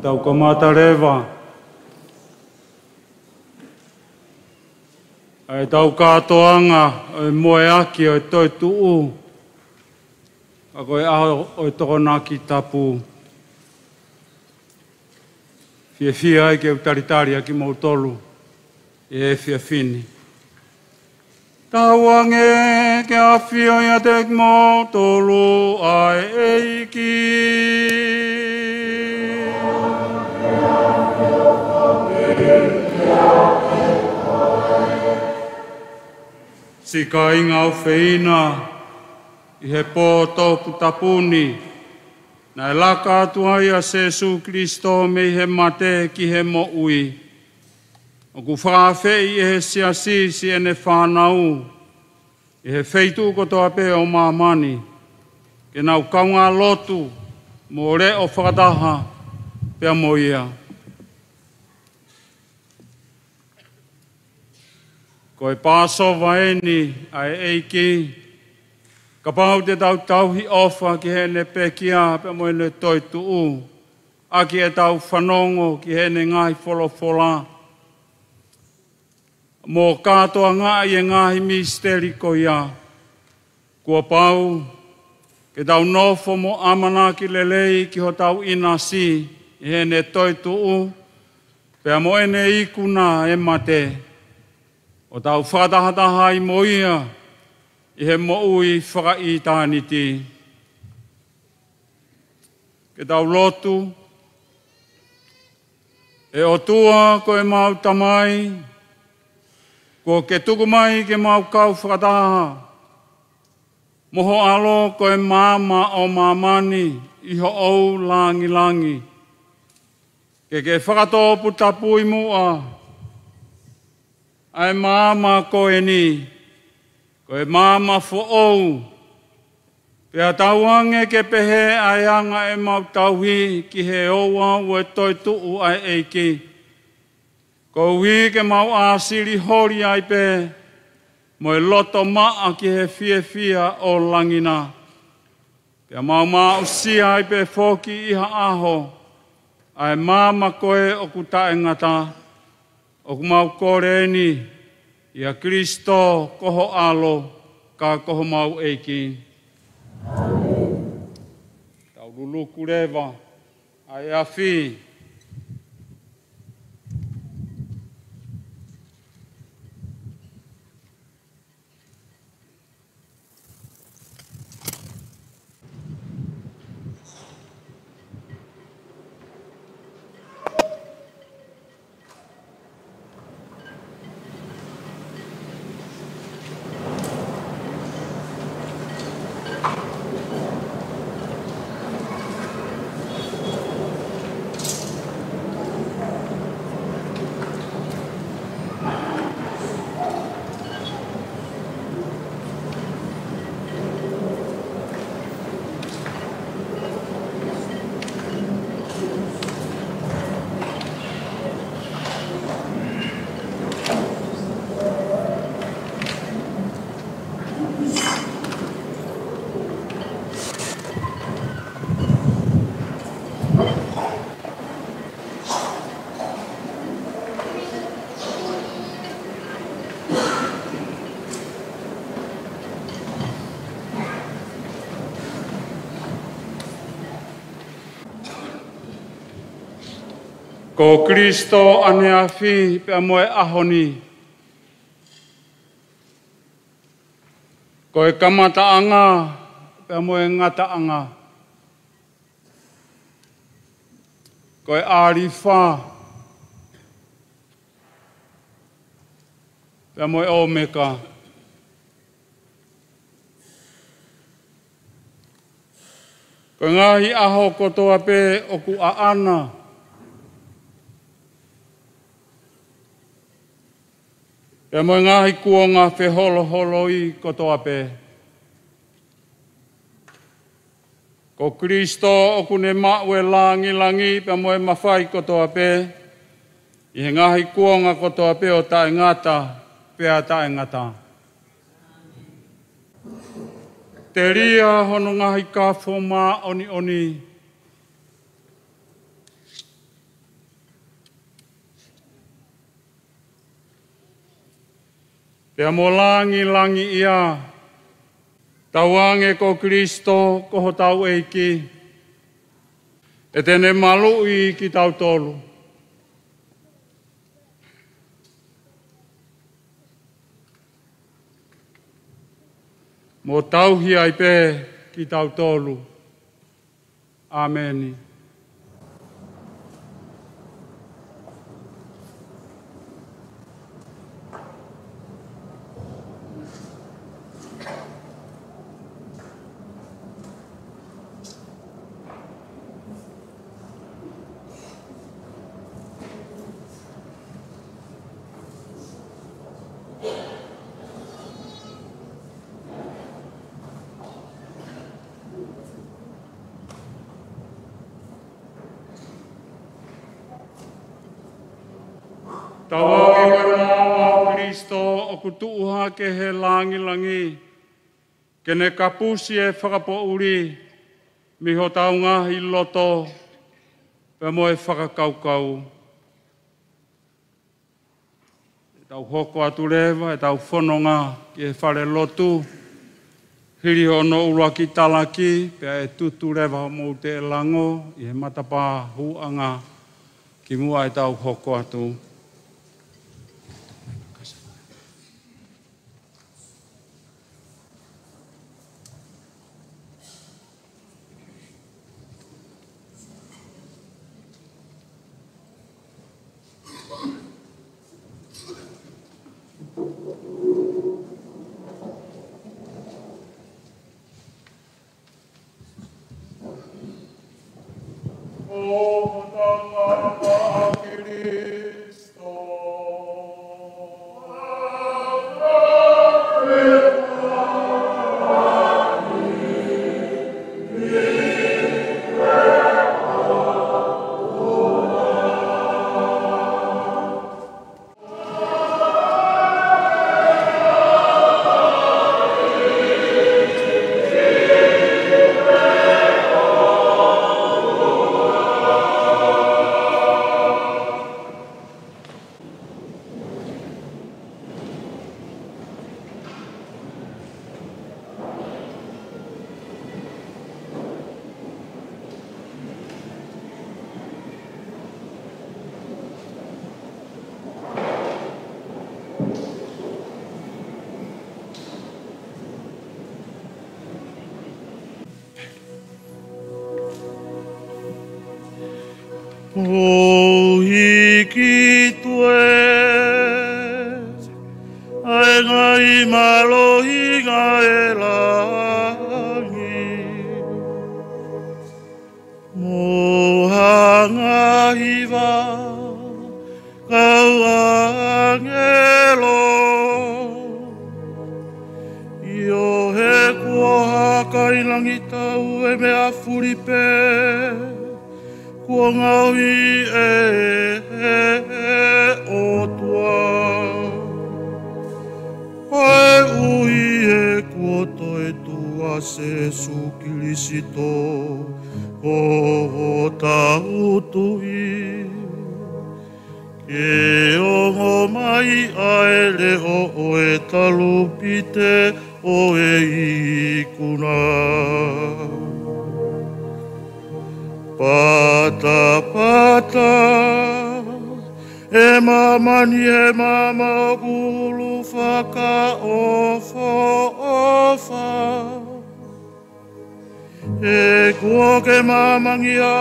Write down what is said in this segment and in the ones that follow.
tau kamata rewa. Ai tau katoanga o moe aki o toi tuu. A koe aho o tokona ki tapu. Fia ai ke utaritari aki mautolu. E fia fini. Tawange ke a fia ia tek mautolu ai eiki. Sika inga o feina, i he pō tōpu tapuni, na e laka atua ia Jesu Kristo me i he mate ki he mo ui. O ku whaafei i he siasi si ene whanau, i he feitu kotoa pe o mamani, ke nau kaunga lotu, mo re o whakataha pea mo ia. Ko e pāso vaeni ai eiki, ka pau te tau tauhi ofa ki hene pekia pe mo ene toi tuu, a ki e tau whanongo ki hene ngai wholofola. Mō kātoa ngai e ngahi misteri ko ia, kua pau, ke tau nofo mo amana ki lelei ki ho tau inasi i hene toi tuu, pe mo ene ikuna e mate. O tau whakatahataha i moia, i he moui whakai tāniti. Ke tau lotu, e o tua ko e mau tamai, ko ke tuku mai ke mau kau whakataha. Moho alo ko e mama o mamani, iho ou langi langi. Ke whakatopu tapu i mua, ai mama ko e ni, ko e mama fo ou. Pea tauange ke pehe ai anga e mau tauhi ki he oua ue toi tuu ai eiki. Ko ui ke mau asiri hori ai pe, mo e loto maa ki he fia o langina. Pea mau usia ai pe foki iha aho, ai mama koe o kuta e ngata, o kumau koreni, ia Kristo koho alo, ka koho mau eiki. Tau luluku rewa, ai afi. Ko Kristo ane afi pe moe ahoni. Ko e kamata anga pe moe ngata anga. Ko e arifa pe moe omeka. Ko ngahi aho kotoa pe oku a ana. Pe mo ngahi kuonga fe holo i kotoa pe. Ko Kristo oku ne maue langi pe mo e mawhai kotoa pe. I he ngahi kuonga kotoa pe o tae ngata, pe a tae ngata. Te ria hono ngahi ka foma oni. Pea mo langi ia, tauange ko Kristo koho tau eiki, e tene malui ki tau tolu. Mo tauhi ai pe ki tau tolu. Ameni. Tawangi koe mau Kristo o kutuuha ke he langi, ke ne kapusi e whakapouri, miho taunga hi loto, pe mo e whakakaukau. E tau hoko atu rewa, e tau whanonga ki e whare lotu, hiri ono urua ki talaki, pe e tutu rewa mo te lango, i he matapa huanga, ki mua e tau hoko atu. O hiki tue, ai ngai malohi ngai langi. Mo hanga hiva, kau angelo. Io he kua kai langi tau e mea furipe. Kua ngaui o tua. Ai ui e kua toi tua se sukilisito. Ko tau tui. Ke ongo mai ai leo o e talupite o e ikuna. Pata pata, e mamani e mama gulu whaka ofa ofa. E kua ke mamangia,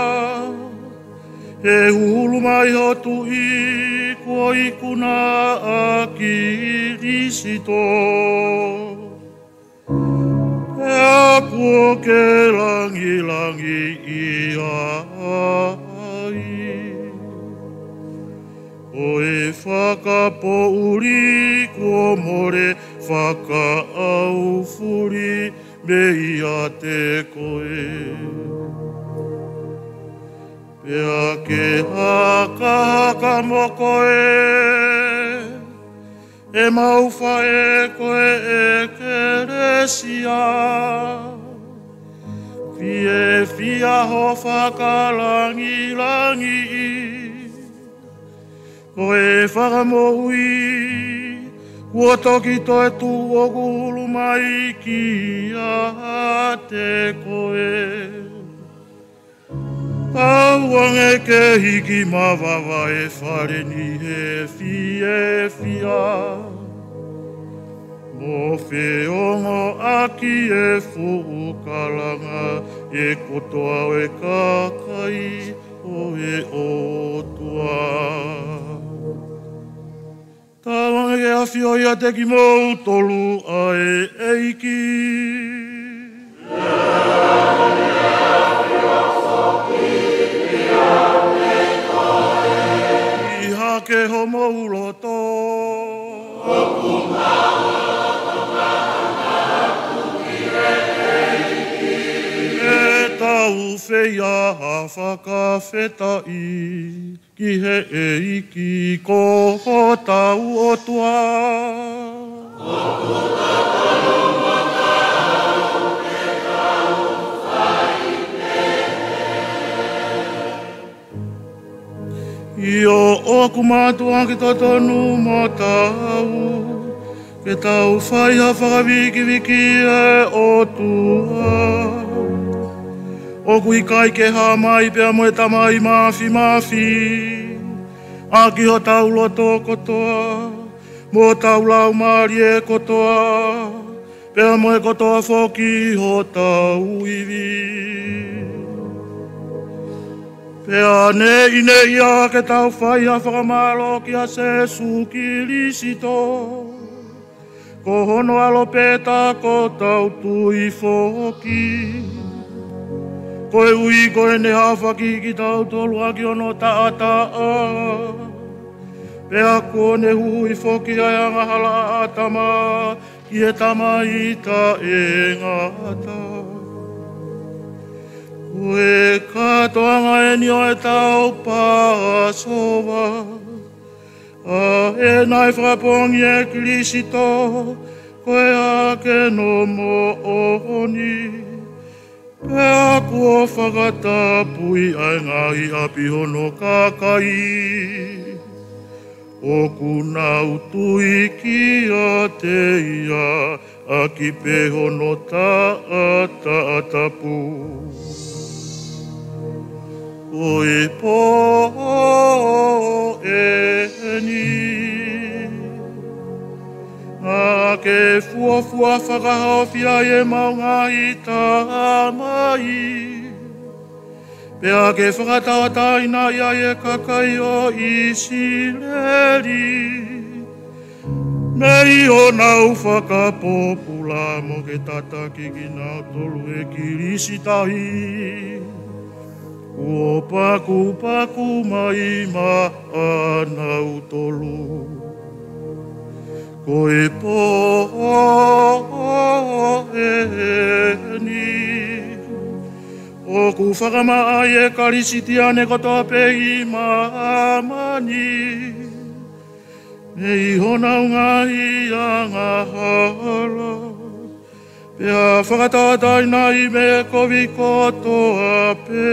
e hulu mai hotu i kua ikuna a Kirisito. E kua ke langi ia ai. O e whakapouri kua more whakaau furi me ia te koe. Pea ke haka mo koe, e mauwha e koe e keresia. Fie fia ho whakalangi langi, koe whakamoui, Kua toki toe tu o kuhulu mai ki a te koe. Tauange ke hiki mawawa e whare ni he fia. Mo whiongo aki e fuukalanga e kotoa e kakai o e otua. Tauange ke awhio ia te ki mou tolu a e eiki. Iha ke homo uloto. Tau whea a whakawhetai ki he eiki ko tau o tua. Io o kumatua ki totonu mo tau ke tau whai ha whakawiki e o tua. O kui kai ke ha mai pea moe tamai mafi. Aki ho tau loto kotoa, mo tau lau mari e kotoa. Pea moe kotoa whoki ho tau iwi. Pea ne ia ke tau whai a whakamalo ki a se suki lisito. Ko hono alo peta ko tau tui whoki. Koe ui koe ne hawhaki ki tau tolu aki ono taa. Pea ko ne hui whoki ai anga hala atama ki e tama i ta e ngata. Koe katoanga e ni o e tau pāsoa. A e nai whapongi e Krisito koe ake no mo ohoni. Pea kua whakatapui ai ngahi api hono kakai. O kunau tui ki a te ia a ki pe hono tapu. O e po e ni. Ngā ke fuafua whakahawhia e maunga i tā mai. Pea ke whakatawataina ia e kakai o Isileli. Nei o nau whakapopula mo ke tataki ki nau tolu e Kirisitahi. Ua paku mai ma anau tolu. Koe po e ni. O ku whakamaa e karisitiane kotoa pehi maamani. Nei hona ungahi a ngā hala. Pea whakatataina i me kovi kotoa pe.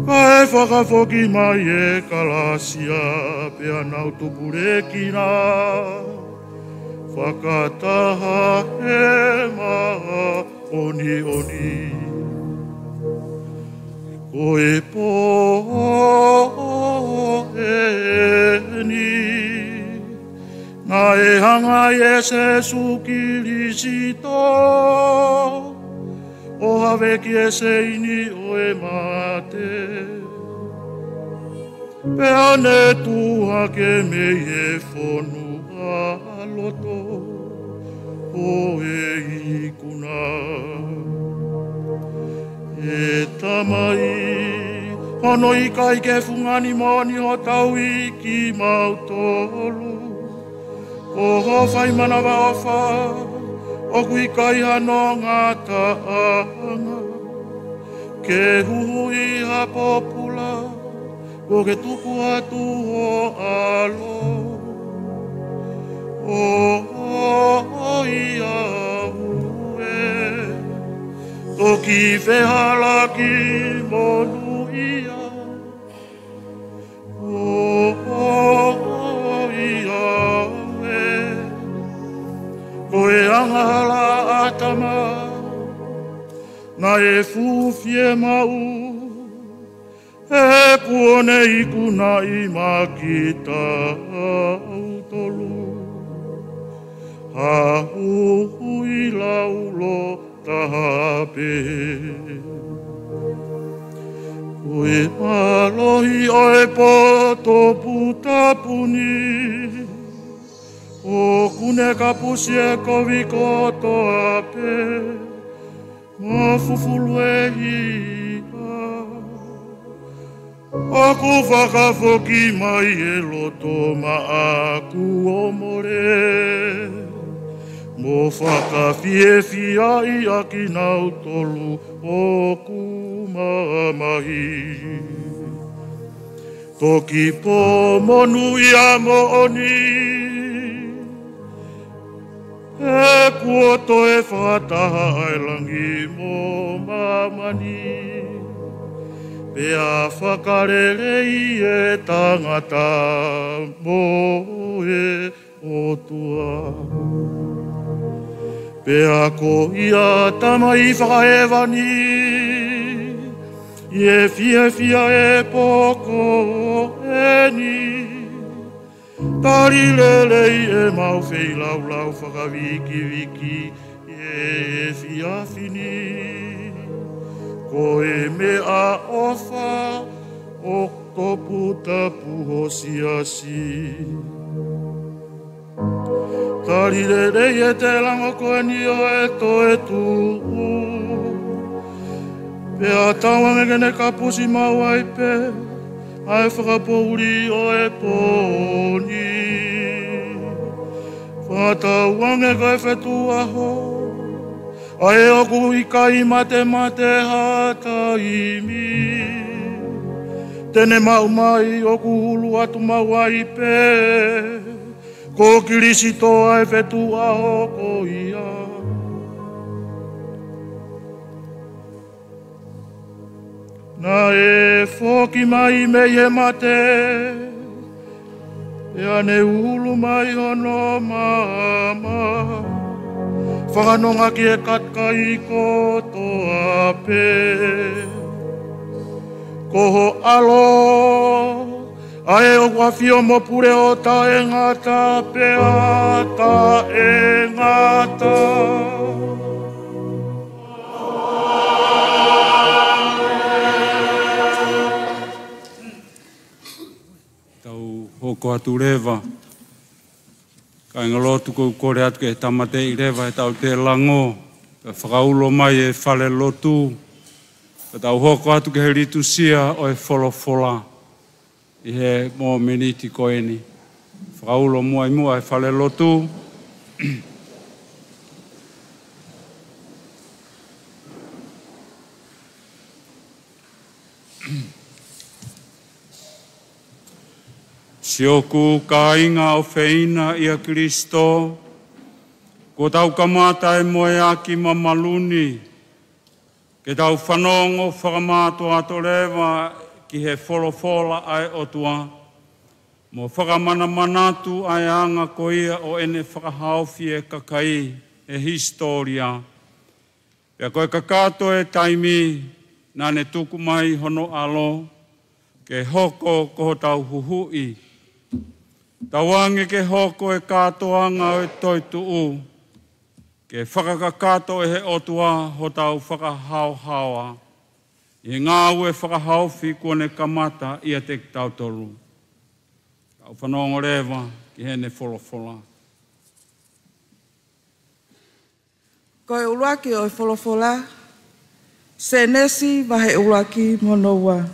Kae whakawhoki mai e kalasia, pea nau tupure kina. Whakataha he maha oni. Koe po e ni. Ngā e hanga e se sukirisito. O hawe ki e se ini o e mate. Pea ne tuha ke mei e whonu a loto. O e ikuna. E tamai. Hono i kai ke fungani moni ho tau i ki mautolu. O ho whai manawa o wha. O kui kai hano ngā taanga. Ke hui ha popula. Ko ke tuku atu o alo. O ia ue. Toki whehala ki monu ia. O ia ue. na e fufie mau, e kuone ikuna i makita au tolu. Ha hui laulo tahape. Ue malohi oe poto putapuni, o kune kapusi e kovi koto ape, ma fufulu e hia. Aku whakafoki mai e loto ma aku omore, mo whakawhiewhia i aki nau tolu o ku mamahi. Toki po monu i a mooni, e kuoto e whataha ai langi mo mamani. Pea whakarerei e tangata mo e otua. Pea ko ia tama i whakaewani, i e fia e poko e ni. Tari lelei e mau whei lau whakawiki, i e fia fini. Ko e mea ofa, o topu tapu hosiasi. Tari rei e te lango koe ni o e to e tuu. Pea tawange kene kapusi mau ai pe, ai whakapouri o e poni. Whatawange kai whetu aho, ai oku i kai mate hata imi. Tene mau mai oku hulu atu mau ai pe, ko kirisito ai whetu aho ko ia. Na e whoki mai me e mate, e ane hulu mai hono mama. Whakanonga ki e katkai koto ape. Koho alo, ae o wawhio mo pure o ta e ngata pea ta e ngata. Tau hoko atu rewa. Kai ngalotu kou kore atu ke tamate i rewa e tau te lango. Ka whakaulo mai e whale lotu. Ka tau hoko atu ke he ritu sia o e wholofola. I he mō meniti koeni. Whakaulo mua i mua e whale lotu. Sioku ka inga o whina ia Kristo, ko tau kamata e moe aki mamaluni, ke tau whanongo whakamato ato rewa ki he wholofola ai otua, mo whakamana manatu ai anga ko ia o ene whakahauwhi e kakai e historia. Pea koe kakato e taimi, nane tuku mai hono alo, ke hoko ko tau huhui. Tawange ke hoko e katoanga o e toituu, ke whakakakato e he otua ho tau whakahauhaua. I ngāu e whakahauwhi kone kamata ia te tautolu. Tau whanongo rewa ki hene wholofola. Koe uluaki o e wholofola, se nesi wahe uluaki monoua.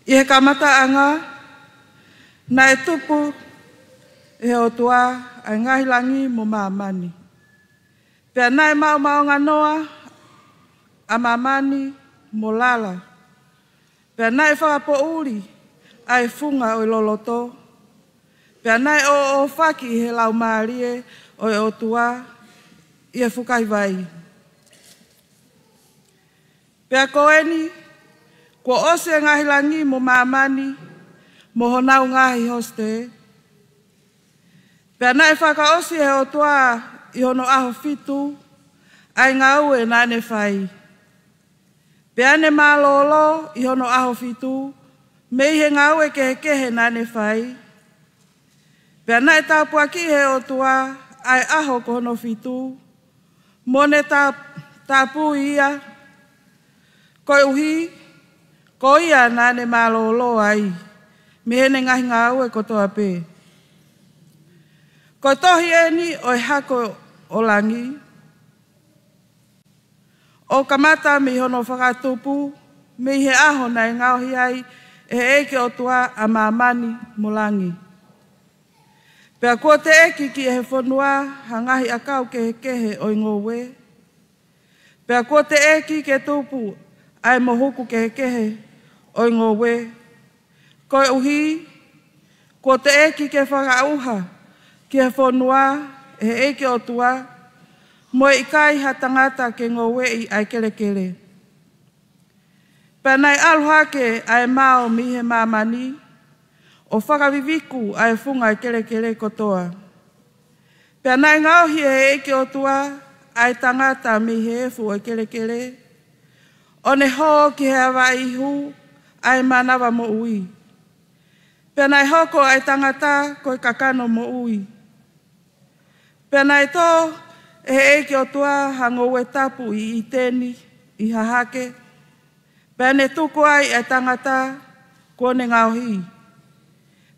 I he kamata anga, na e tupu e o tua ai ngahilangi mo mamani. Pea nai mau nganoa a mamani mo lala. Pea nai whakapo uri ai funga o loloto. Pea nai o whaki i he lau maarie o e o tua i e whukai vai. Pea koeni, ko ose ngahilangi mo mamani, mo honau ngahi hoste. Pea nai whaka osi he o tua i hono aho fitu, ai ngau e nane whai. Pea ne malolo i hono aho fitu, me he ngau e kehe nane whai. Pea nai tāpua ki he o tua, ai aho ko hono fitu, mone tāpu ia, koe uhi, ko ia nane malolo ai, me he ne ngahi ngau e kotoa pē. Ko tohi eni o hako o langi, o kamata mi hono whakatupu, mi he aho nei ngauhi ai, e eke o tua a mamani molangi. Pea kua te eki ki e he whanua, hangahi a kau kehe o ingowe. Pea kua te eki ke tupu, ai mohuku kehe o ingowe. Koe uhi, kua te eki ke whakauha, ki he whanua, e eke o tua, mo i kai ha tangata ke ngowe i ai kere. Pēnei aluhake ai mao mi he mamani, o whakaviviku ai whunga i kere kotoa. Pēnei ngauhi e eke o tua, ai tangata mi he efu i kere, o ne ho ki he awa ihu, ai manawa mo ui. Pēnei hoko ai tangata koe kakano mo ui. Pēnei tō, e eke o tua hangowe tapu i tēni, i hahake. Pēnei tuku ai e tangata kone ngauhi.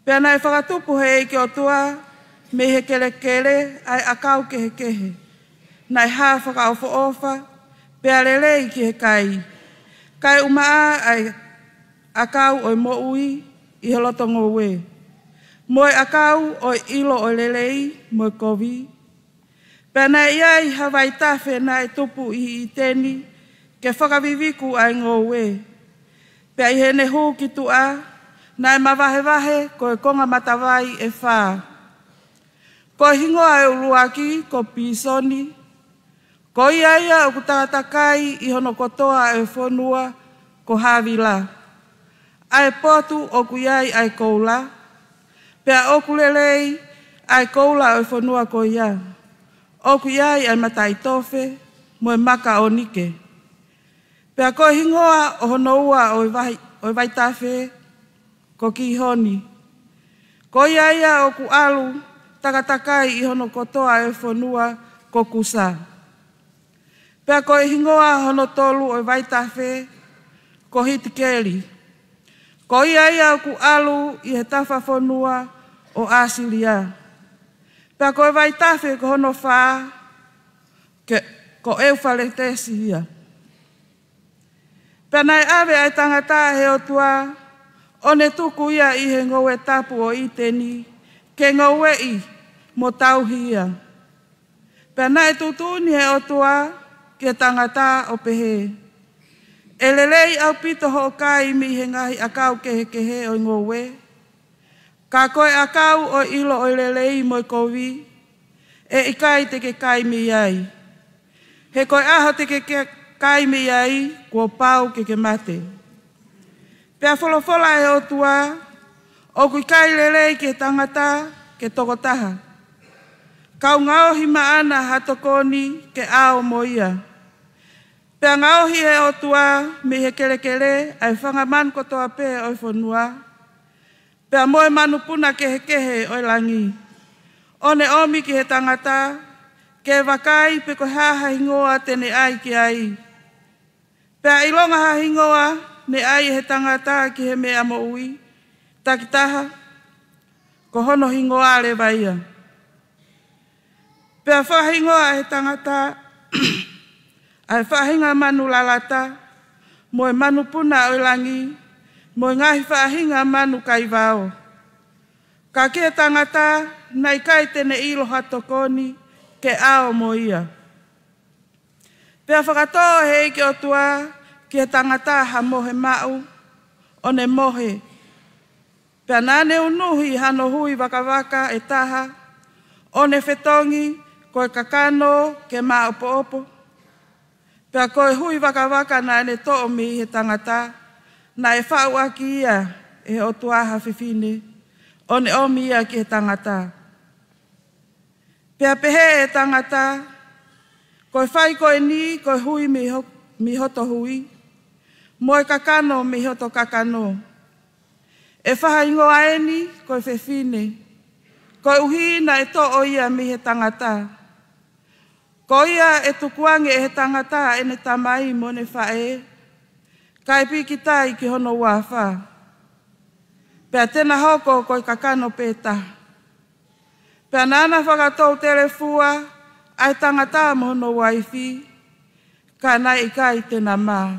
Pēnei whakatupu he eke o tua me he kere ai akau kehe. Nai hā whakaofo ofa, pēa lelei ki he kai. Kai umaa ai akau oi mo ui i he loto ngowe. Moe akau oi ilo oi lelei moe kovi. Pēnei iai hawai tawhe nai tupu i tēni, ke whakaviviku ai ngowe. Pea i he ne hū ki tua, nai mawahe koe konga matawai e whā. Ko hingoa e uruaki ko pisoni, ko iaia o kutatakai i hono kotoa e whonua ko hawila. Ai potu o kuiai ai koula, pea o kulelei ai koula o whonua ko ia. Oku iai ai matai tofe, moe maka o nike. Pea ko hingoa o hono ua o vai tafe, ko ki honi. Ko iaia o ku alu, takatakai i hono kotoa e whanua ko kusa. Pea ko hingoa hono tolu o vai tafe, ko hitikeli. Ko iaia o ku alu i he tafa whanua o asilia. Pea koe vai tawhi ko hono whā, ko eu whale tesi hia. Pea nai awe ai tangata he o tua, o ne tuku ia i he ngowe tapu o iteni, ke ngowe i mo tau hia. Pea nai tutuni he o tua, ke tangata o pehe. E lelei au pito ho kai mi he ngahi akau kehe o ngowe. Ka koe akau o ilo o lelei mo kovi, e ikai te ke kai mi ai. He koe aho te ke kai mi ai, kua pau ke mate. Pea wholofola e o tua, o kui kai lelei ke tangata ke tokotaha. Kau ngaohi maana hatokoni ke ao mo ia. Pea ngaohi e o tua, mi he kere, ai whangaman kotoa pe o whanua. Pea moe manupuna kehe oi langi. One omi ki he tangata, ke wakai pe ko haha hingoa tene ai ki ai. Pea ilonga ha hingoa, ne ai he tangata ki he mea mo ui. Takitaha, ko hono hingoa le vaia. Pea whahingoa he tangata, ai whahinga manu lalata, moe manupuna oi langi, mo ngahi whaahinga manu kai vao. Ka kia tangata, nai kai tene ilo hatokoni, ke ao mo ia. Pea whakatoa he ike o tua, kia tangata ha mohe mau, o ne mohe. Pea nane unuhi hano hui wakawaka e taha, o ne whetongi, koe kakano, ke maa opo. Pea koe hui wakawaka na ne toomi he tangata, na e whau aki ia e o tuaha whiwhine, o ne omi ia ki he tangata. Pea pehe e tangata, Koe whai koe ni, koe hui mi hoto hui. Moe kakano mi hoto kakano. E whaha ingo aeni, koe whewhine. Koe uhina e to o ia mi he tangata. Ko ia e tukuange e he tangata e ne tamai mo ne whae. Kai pikita i ki hono wawha. Pea tena hoko koe kakano peta. Pea nana whakatou telefua, ai tangata mo hono waifi. Ka nai i kai tena maa.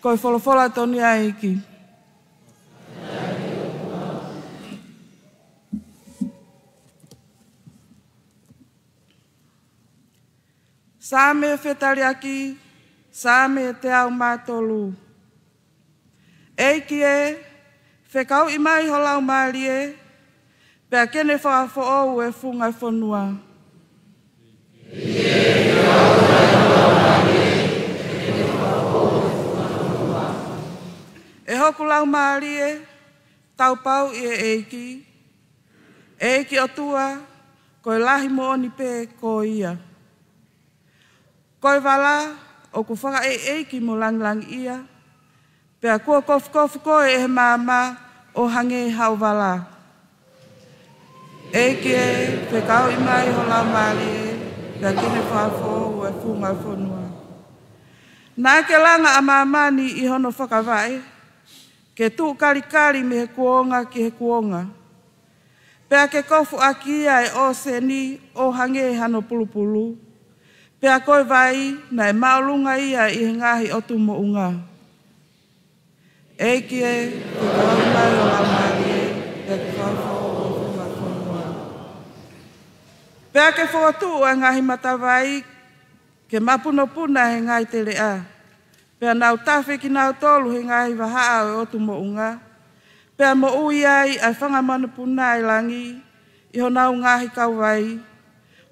Koe wholofola toni aiki. Sāme whetariaki, sāme te au mātolu. Eiki e, whekau i mai holau maari e, pea kene whakafo ou e whunga whanua. E hoku lau maari e, tau pau i e eiki. Eiki o tua, koe lahi mo oni pē ko ia. Koe wala, o ku whaka e eiki mo lang ia, pea kua kofu koe e he māma o hange hau wala. Eiki e, whekau i mai ho lau maari e, pea kene whafo e whunga whanua. Nā ke langa a māmani i hono whakawai, ke tū karikari me he kuonga ki he kuonga. Pea ke kofu akia e o seni o hange hano pulupulu. Pea koe vai na e maulunga ia i he ngahi o tumo unga. Eiki e, te kaumai o lamari e, te whawho o whunga whanua. Pea ke whatu a ngahi matawai, ke mapunopuna he ngai te rea. Pea nau tawhi ki nau tolu he ngahi wahaa o tumo unga. Pea mo ui ai ai whangamanupuna i langi, i ho nau ngahi kauwai.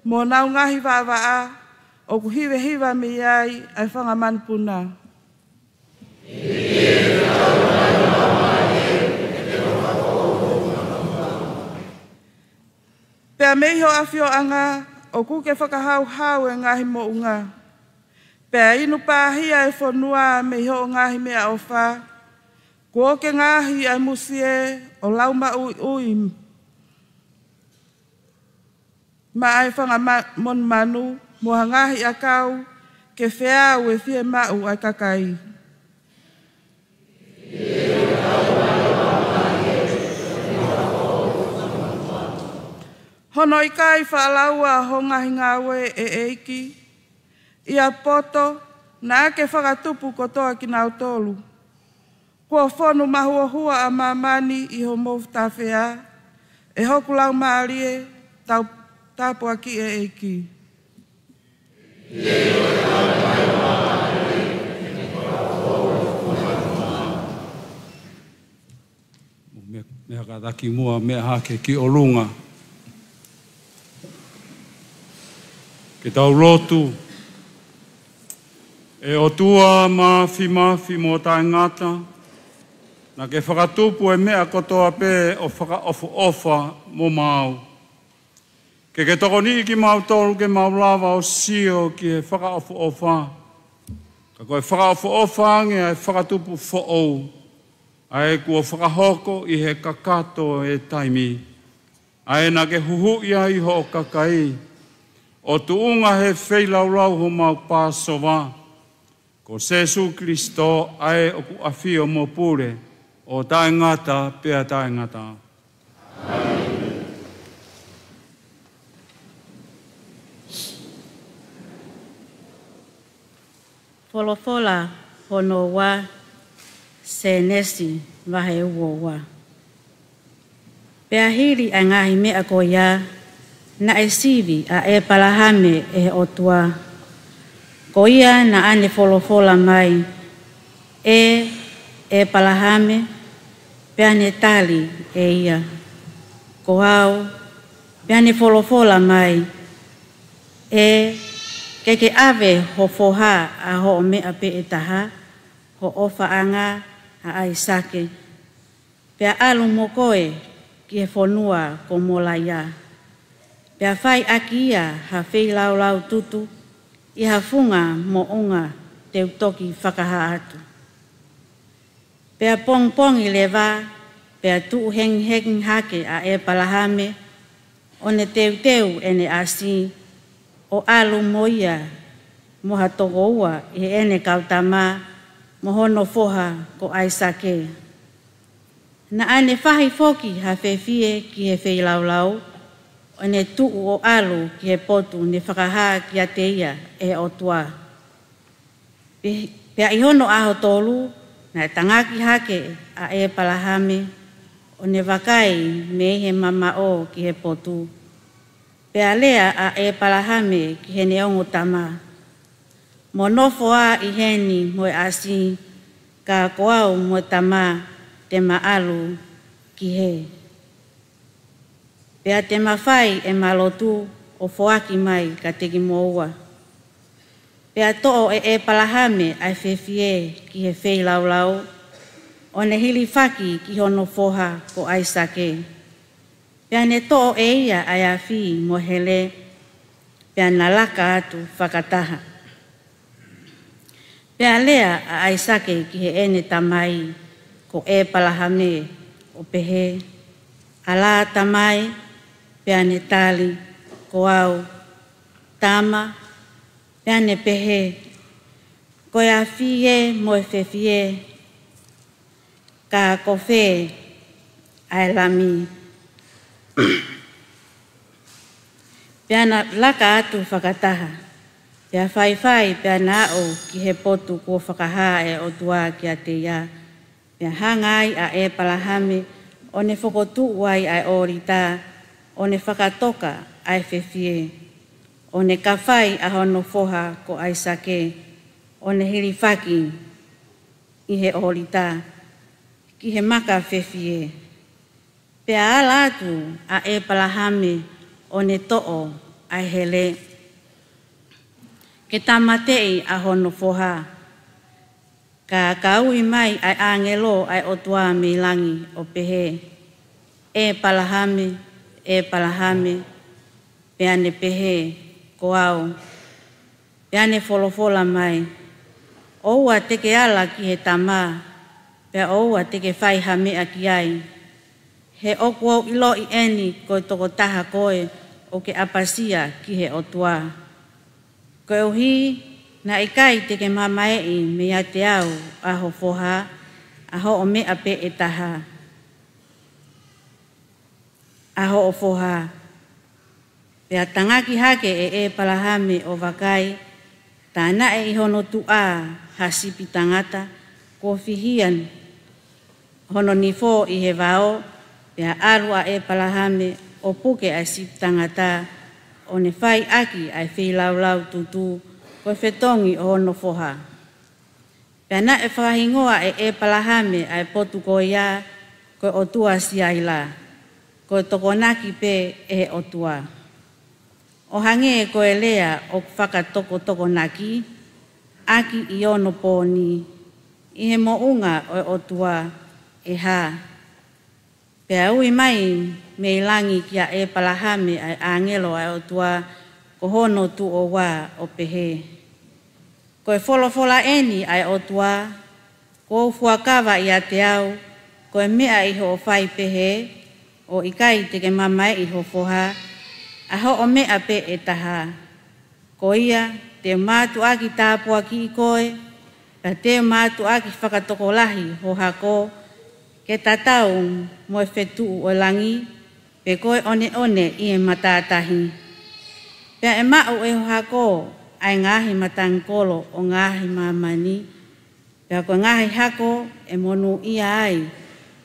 Mo nau ngahi waa o ku hiwa me ai ai whangamanupuna. Pea meiho awhio anga o ku ke whakahau e ngahi mo unga. Pea inu pāhia e whanua meiho o ngahi mea o wha. Ko ke ngahi ai musie o lauma ui. Ma ai whangamon manu. Moha ngahi a kau, ke whea ue whie mau ai kakai. Hono i kai whaalaua ho ngahi ngawe e eiki. Ia poto, nā ke whakatupu kotoa ki nau tolu. Kua whonu mahuahua a mamani i ho mou tawhea. E hoku lau maari e, tāpua ki e eiki. Mea ka daki mua mea hake ki o lunga. Ke tau lotu. E o tua mafi mo tai ngata. Na ke whakatupu e mea kotoa pē o whakaofa mo mau. Ke toko ni ki mau tolu ke mau lava o sio ki he whakaofa. Ka koe whakaofa nge ai whakatupu whaou. Ai kua whakahoko i he kakato e taimi. Ai na ke huhu ia i ho kakai. O tuunga he wheilaulau ho mau pāsowa. Ko Jesu Kristo ai o ku awhio mo pure. O tae ngata, pea tae ngata. Wholofola hono wa se nesi wahe uo wa. Pea hiri a ngahi mea ko ia na e sivi a e palahame e otua. Ko ia na ane wholofola mai e palahame pea ne tali e ia. Ko hau pea ne wholofola mai ke ave ho foha a ho mea pe e taha, ho ofa anga a ai sake. Pea alu mo koe ki he whanua ko mola ia. Pea whai aki ia ha whei lau tutu i ha funga mo unga te utoki whakaha atu. Pea pong i le wā, pea tuu heng hake a e palahame, o ne teu ene asi, o alu moia, moha toko ua i ene kautama, mohono foha ko aisake. Na ane whahi foki ha whewhie ki he whei lau, o ne tuu o alu ki he potu ne whakaha ki a te ia e o tua. Pea ihono aho tolu, na tangaki hake a e palahame, o ne wakai me he mama o ki he potu. Pea lea a e palahame ki he neongo tama. Mo nofo a i heni mo e asi, ka koau mo tama te maalu ki he. Pea te mawhai e malotu o foaki mai ka teki moua. Pea to'o e palahame ai whewhie ki he whei lau, o ne hili whaki ki hono foha ko aisake. Pea ne to'o e ia ai a whi mo hele, pea na laka atu whakataha. Pea lea a aisake ki he ene tamai ko e palahame o pehe. Ala tamai, pea ne tali ko au tama, pea ne pehe. Ko a whie mo e whewhie, ka kofe ai lami. Pea na laka atu whakataha. Pea whai pea na o ki he potu ko whakaha e o tua ki a te ia. Pea hangai a e palahame o ne whakotu wai ai orita, o ne whakatoka ai whewhie. O ne kawhai a hono foha ko aisake, o ne hiri whaki i he orita, ki he maka whewhie. Pea ala atu a e palahame o ne to'o ai hele. Ke tamatei a hono foha. Ka kaui mai ai angelo ai otua me langi o pehe. E palahame, pea ne pehe ko au. Pea ne folofola mai. Oua teke ala ki he tama, pea oua teke whai hamea ki ai. He okuo ilo i eni koe toko taha koe o ke apasia ki he otua. Koe uhi na ikai teke mamaei me a te au aho foha, aho o mea pe e taha. Aho o foha. Pea tangaki hake e palahame o wakai, tāna e ihono tu a hasipi tangata, ko whihian hono nifo i he wao, pea arua e palahame o puke ai sipi tangata, o ne whai aki ai whi lau tutu, koe whetongi o hono foha. Pea na e whahingoa e palahame ai potu ko ia, koe o tua siaila, koe tokonaki pe e o tua. O hange koe lea o whakatoko naki, aki i ono pōni, i he mo unga o tua e ha. Pea ui mai me langi kia e palahame ai angelo ai o tua, ko hono tu o wā o pehe. Koe folofola eni ai o tua, ko fuakawa i a te au, koe mea iho o whai pehe, o ikai teke mamai iho foha, aho o mea pe e taha. Ko ia, te mātu aki tāpua ki koe, ka te mātu aki whakatokolahi ho hako, ke tatau mo e whetu o langi, pe koe one i e matātahi. Pea e mau e ho hako, ai ngahi matangkolo o ngahi mamani, pea koe ngahi hako e monu ia ai,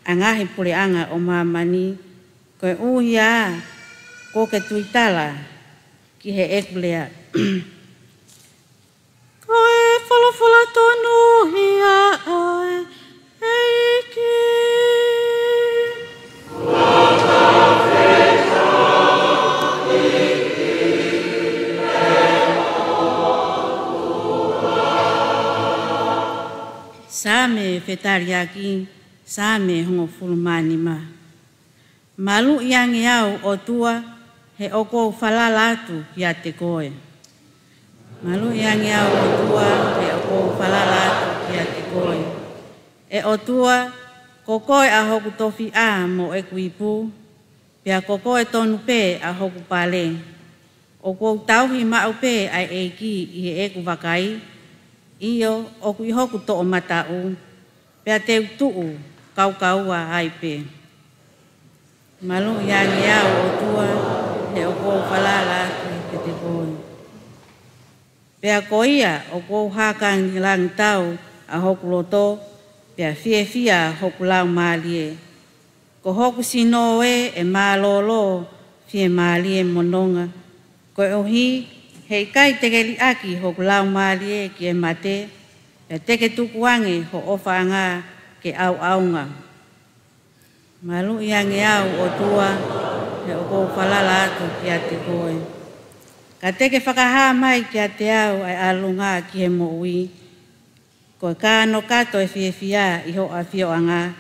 a ngahi pureanga o mamani, koe uhia, ko ke tuitala ki he ekulea. Koe whalafola tonu hia ai eiki. Same whetariaki, same hongo fulmani ma. Malu iangi au o tua, he oko falalatu kia te koe. Malu yangi au otua he oko falalatu kia te koe. E otua kokoe a hoku tofi a mo e kuipu, pia kokoe tonu pe a hoku pale. O kou tauhi mau pe ai eiki i he eku wakai, iyo o kui hoku to o matau, pia te utuu kaukaua ai pe. Malu yangi au o tua he o kou falala ke te koe. Pia koia o kou hakang lang tau a hoku loto, pia fia hoku lau maalie. Ko hoku sinoe e malolo fie maalie mononga, ko ohi hei kai tegeli aki hoku lau maalie ki e mate, e teke tukuange ho ofaanga ke au aunga. Malu iange au o tua he o kou falala atu ki a te koe. Ka teke whakaha mai ki a te au ai alunga ki he mo ui, ko ka no kato e fia iho a fioanga,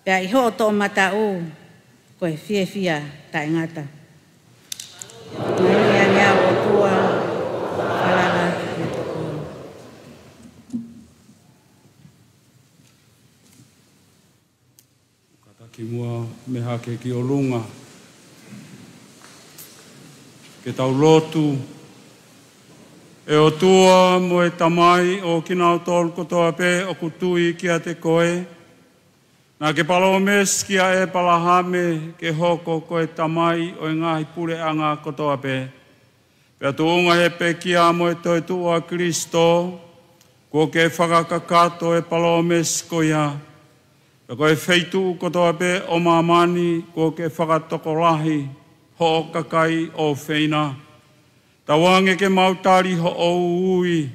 pia iho o to matau ko e fia ta ingata. Maria nia o tua falala ki te koe. Kataki mua me hake ki o lunga. Ke tau lotu. E o tua mo e tamai o kinau tolu kotoa pe o kutui ki a te koe. Nā ke palomes ki a e palahame ke hoko ko e tamai o e ngahi pure anga kotoa pe. Pea tuunga he pe ki a mo e toi tua Kristo, ko ke whakakakato e palomes ko ia. Pea ko e feitu kotoa pe o mamani ko ke whakatokolahi ho o kakai o feina. Tawange ke mautari ho o ui,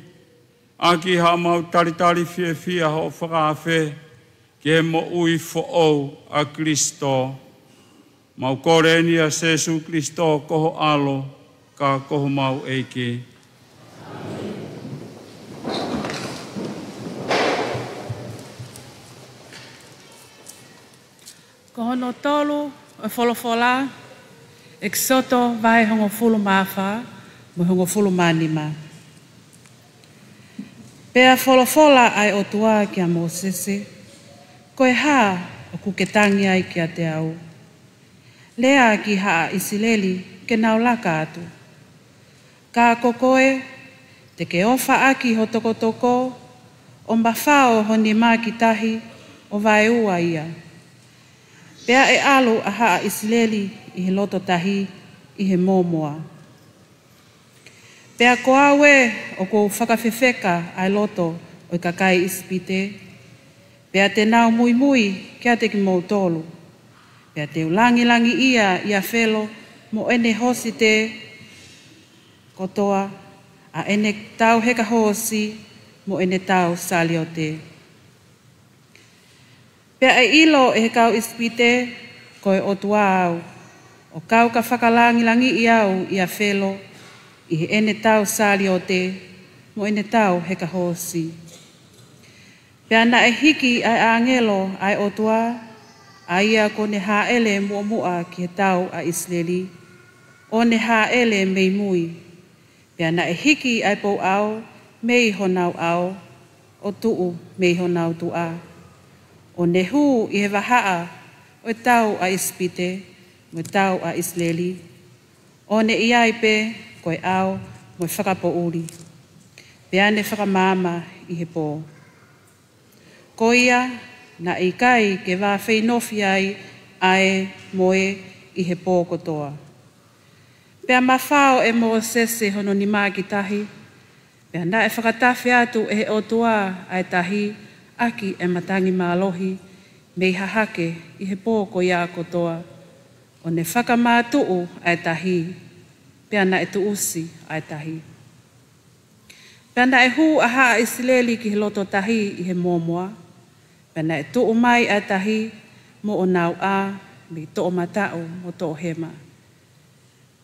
aki ha mautari fia ho whakawhe, ke mo ui fo o a Kristo. Mau kore ni a Jesu Kristo koho alo, ka koho mau eike. Kohono tolu e wholofola, exoto vai hongo fulu mawha, mo hongo fulu manima. Pea wholofola ai o tua ki a Mosese, koe ha o kuketangi ai ki a te au. Lea ki haa Isileli ke naulaka atu. Ka kokoe, te ke ofa aki ho toko, o mawhao honi maa ki tahi o vai ua ia. Pea e alu a haa Isileli i he loto tahi i he mōmoa. Pea ko awe o kou whakawhewheka ai loto o i kakai ispite. Pea te nau mui kia te ki mou tolu. Pea te ulangi ia whelo mo ene hosi te kotoa a ene tau heka hosi mo ene tau salio te. Pea e ilo e he kau ispite koe o tua au. O kau ka whakalangi iau ia whelo i he ene tau salio te mo ene tau heka hosi. Pea na e hiki ai angelo ai o tua, a ia ko ne haele mua ki he tau a Isleli, o ne haele mei mui. Pea na e hiki ai pou au, mei honau au, o tuu mei honau tua. O ne hu i he wahaa, o tau a Ispite, mo tau a Isleli. O ne iai pe, koe au, mo whakapo uri. Pea ne whakamama i he pō. Ko ia, na i kai ke wā whainofi ai ae moe i he pō kotoa. Pea mawhao e mo sese hono ni maa ki tahi, pea na e whakatawhi atu e he otua ai tahi, aki e matangi mālohi, mei hahake i he pō ko ia kotoa. O ne whakamātuu ai tahi, pea na e tuusi ai tahi. Pea na e hu aha Isileli ki he loto tahi i he mōmoa, pena e tuu mai a tahi mo o nau a me tō matau mo tō hema.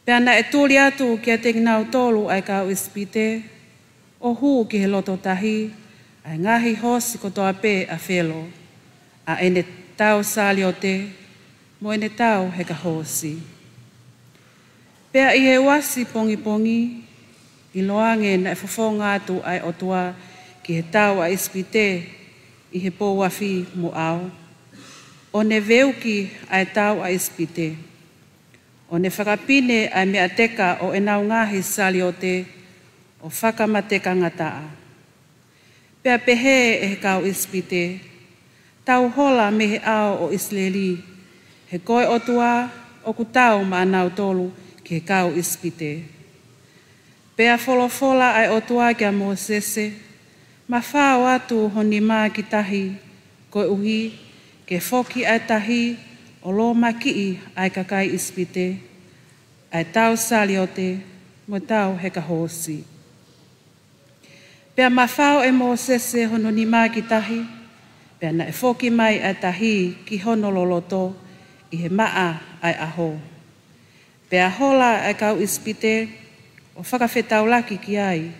Pena e tūri atu ki a te nau tolu ai kau ispite, o hu ki he loto tahi, ai ngahi hosi ko toa pe a whelo, a ene tau sali o te, mo ene tau heka hosi. Pea i he wasi pongi pongi, i loange na e whawhonga atu ai otua ki he tau a ispite i he pōwafi mo au. O ne veuki ai tau a ispite. O ne whakapine ai mea teka o enau ngahi sali o te o whakamateka ngataa. Pea pehe e he kau ispite, tau hola me he ao o Isleli, he koe otua o ku tau ma anau tolu ki he kau ispite. Pea wholofola ai otua kia Mosese, ma whao atu honi maa ki tahi, koe uhi, ke foki ai tahi, o lo makii ai kakai ispite, ai tau sali o te, mo tau heka hosi. Pea ma whao e Mosese hono ni maa ki tahi, pea na e foki mai ai tahi ki hono loloto, i he maa ai aho. Pea hola ai kau ispite, o whakawhetau laki ki ai,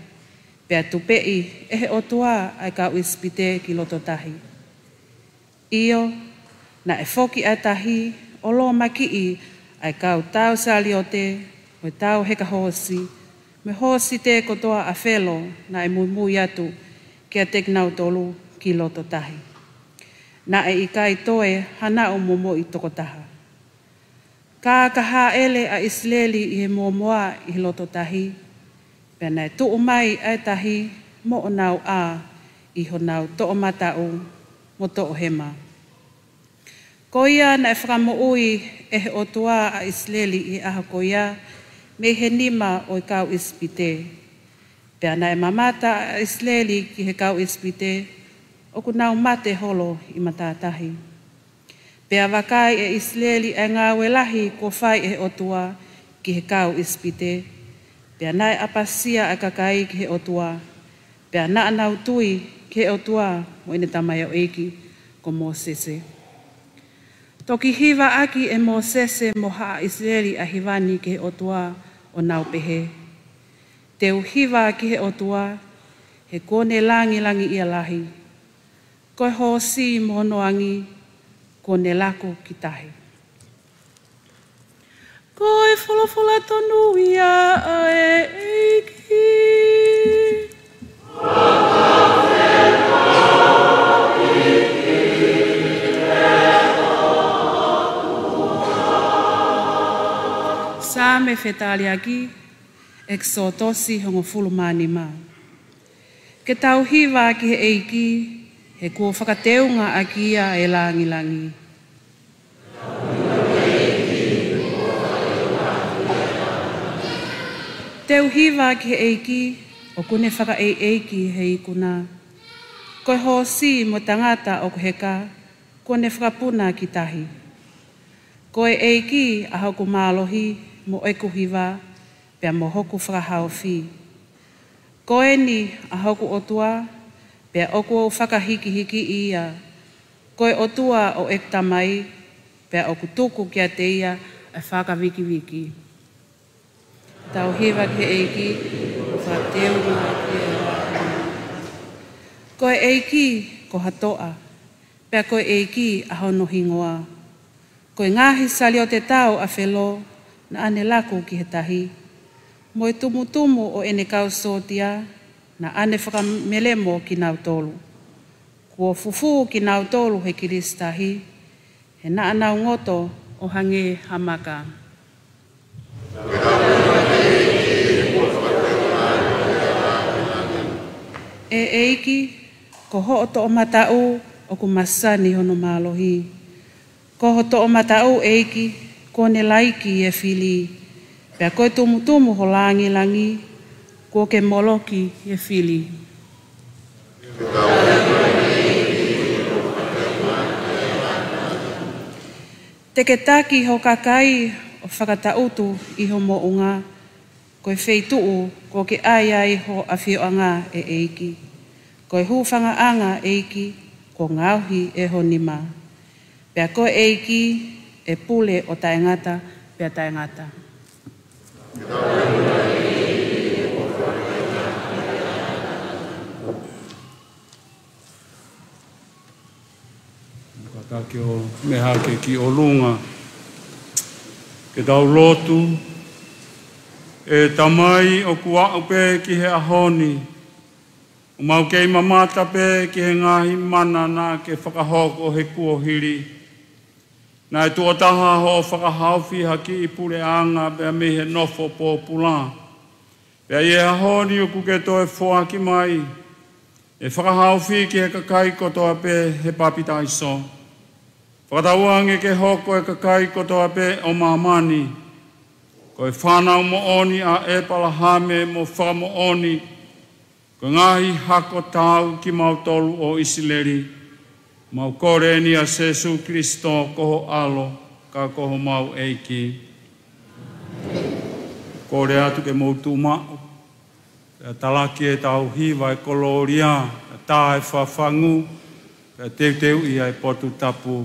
pea tupei e he otua ai kau ispite ki loto tahi. Io, na e foki ai tahi, o lo makii ai kau tau sali o te, o tau heka hosi, me hosi te kotoa a whelo na e mui atu ki a teknau tolu ki loto tahi. Na e ikai toe hana o momo i toko taha. Ka kaha ele a Isleli i he momoa i loto tahi, pea na e tuu mai ai tahi mo o nau a i ho nau to'o matau mo to'o hema. Ko ia na e whakamo ui e he otua a Isleli i aha ko ia me he nima o i kau ispite. Pea na e mamata a Isleli ki he kau ispite o ku nau mate holo i matatahi. Pea wakai e Isleli e ngā welahi ko whai e otua ki he kau ispite. Pea nai apasia a kakai ki he otua. Pea na anau tui ki he otua mo ine tamai o eiki ko Mosese. Toki hiva aki e Mosese mo haa Isleli a hivani ki he otua o nau pehe. Teu hiva ki he otua he kone langi ia lahi. Koe hosi mo noangi kone lako ki tahi. Koe wholofola tonu ia a e eiki. Sa me whetali aki, exotosi hongo fulumani ma. Ke tau hiva ki he eiki, he kua whakateunga aki ia e langi. Teu hiva ki he eiki, o kune whaka eiki he ikuna. Koe hosi mo tangata o kuheka, kone whakapuna ki tahi. Koe eiki a hoku mālohi mo eku hiva, pea mo hoku whakahau whi. Koe ni a hoku otua, pea oku o whakahiki ia. Koe otua o ektamai, pea oku tuku kia te ia a whakawiki. Tau hiva ki eiki, whateunga ki koe eiki ko hatoa, pea koe eiki a hono hingoa. Koe ngahi sali o te tau a whelo, na ane laku ki he tahi. Moe tumutumu o ene kau sotia, na ane whakamelemo ki nau tolu. Kua fufu ki nau tolu he kiristahi, he na anau ngoto o hange hamaka. E eiki, ko ho'oto o matau o ku masani hono mālohi. Ko ho'oto o matau eiki, ko ne laiki e fili. Pea koe tumutumu ho langi, ko ke moloki e fili. Te ke taki ho kakai o whakatautu i ho mounga, koe wheituu ko ke ai ho awhioanga e eiki. Koe hūwhanga anga eiki, ko ngauhi e ho nima. Pea koe eiki e pule o taengata, pea taengata. Katake o meha ke ki o lunga, ke tau lotu, E tamai o kua upe ki he ahoni. O mau kei mamata pe ki he ngahi mana na ke whakahoko he kuohiri. Nā e tuataha ho whakahauwhi haki I pure anga bea me he nofo pō pula. Bea I he ahoni o kuke to e whoaki mai. E whakahauwhi ki he kakai kotoa pe he papita iso. Whakatauange ke hoko e kakai kotoa pe o mamani. Ko e whanau mo oni a e palahame mo whamo oni. Ko ngahi hako tau ki mautolu o Isileri. Mau kore ni a Jesu Kristo koho alo ka koho mau eiki. Kore atu ke moutu mao. E talaki e tau hiwa e koloria. E tā e whawhangu. E teu ia e potu tapu.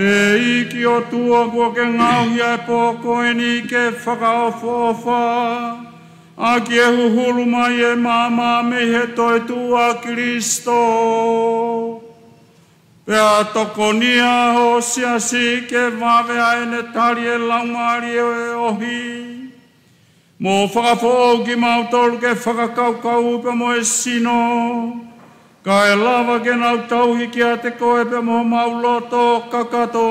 E iki o tua kua ke ngauhia e pōko e ni ke whakaofofa. A ki e huhulu mai e māma me he toi tua Kristo. Pea tokonia o siasi ke wawea ene tari e laumari e ohi. Mo whakafo ki mautolu ke whakakaukau pe mo e sino. Ka e lava ke nau tauhi ki a te koe pe mo mauloto kakato.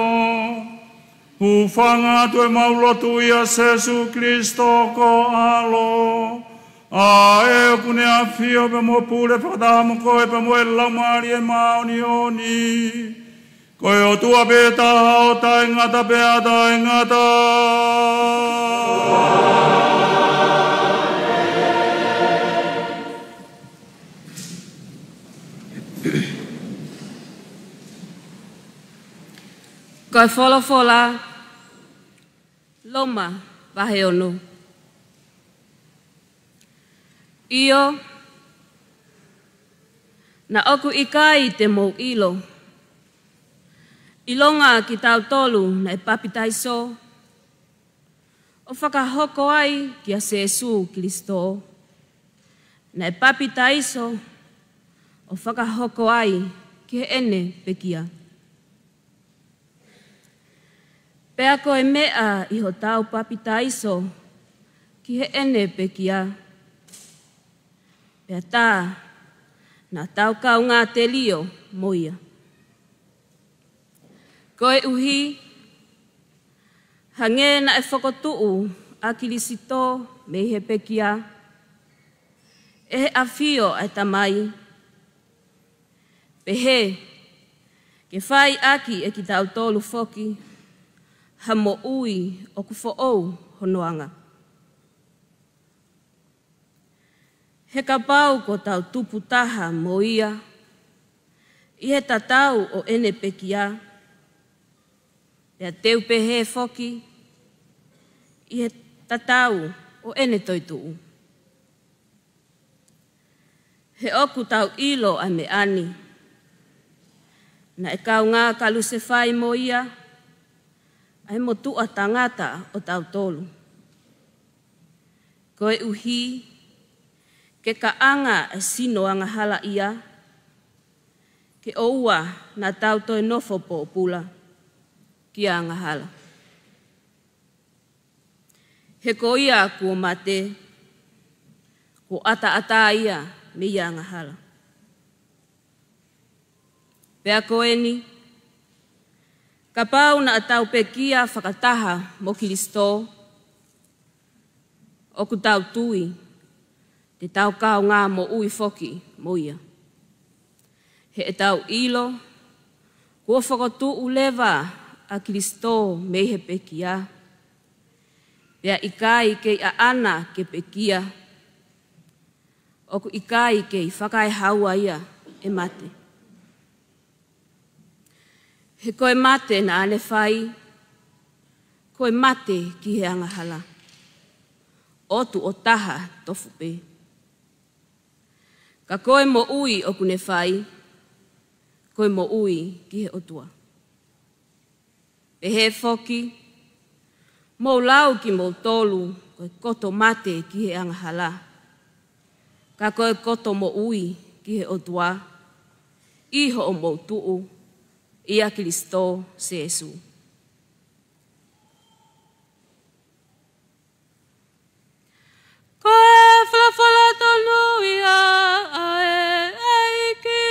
Hufanga tu e maulotu ia Jesu Kristo ko alo. A e kune a fio pe mo pule whakataha mo koe pe mo e laumari e maoni oni. Koe o tua pe taha o ta ingata pe a ta ingata. Koe wholofola, loma wahe onu. Io, na oku ikai te mou ilo. Ilonga ki tau tolu na e papitaiso. O whakahoko ai ki a Jesu Kristo. Na e papitaiso, o whakahoko ai ki he ene pekia. Pea koe mea i ho tau papitaiso ki he ene pekia. Pea tā, nā tau kau ngā te lio moia. Koe uhi, hange na e whakotuu a Kirisito me he pekia. E he awhio ai tamai. Pehe, ke whai aki e ki tau tolu whoki. Hamo ui o ku fo'ou honoanga. He ka pau ko tau tupu taha mo ia. I he tatau o ene pekia. Pea teu pehe foki. I he tatau o ene toituu. He oku tau ilo ai me ani. Na e kau ngā kalu se whai mo ia. Ai mo tua tangata o tau tolu. Koe uhi, ke ka anga e sino anga hala ia, ke oua na tau toi nofo po pula, ki anga hala. He ko ia kua mate, ko ata ia me ia anga hala. Pea koe ni, ka pau na atau pekia whakataha mo Kristo, o ku tau tui, te tau kau ngā mo ui foki mo ia. He e tau ilo, kua whakotu ulewa a Kristo me he pekia. Pea ikai kei a ana ke pekia, o ku ikai kei whakai haua ia e mate. He koe mate na ane whai, koe mate ki he anga hala. Otu o taha tofu pe. Ka koe mo ui o kune whai, koe mo ui ki he otua. Pe he foki, mo lau ki mo tolu, koe koto mate ki he anga hala. Ka koe koto mo ui ki he otua, iho o mo tuu, ia Kristo Jesu. Koe whalawhala tonu ia ae eiki.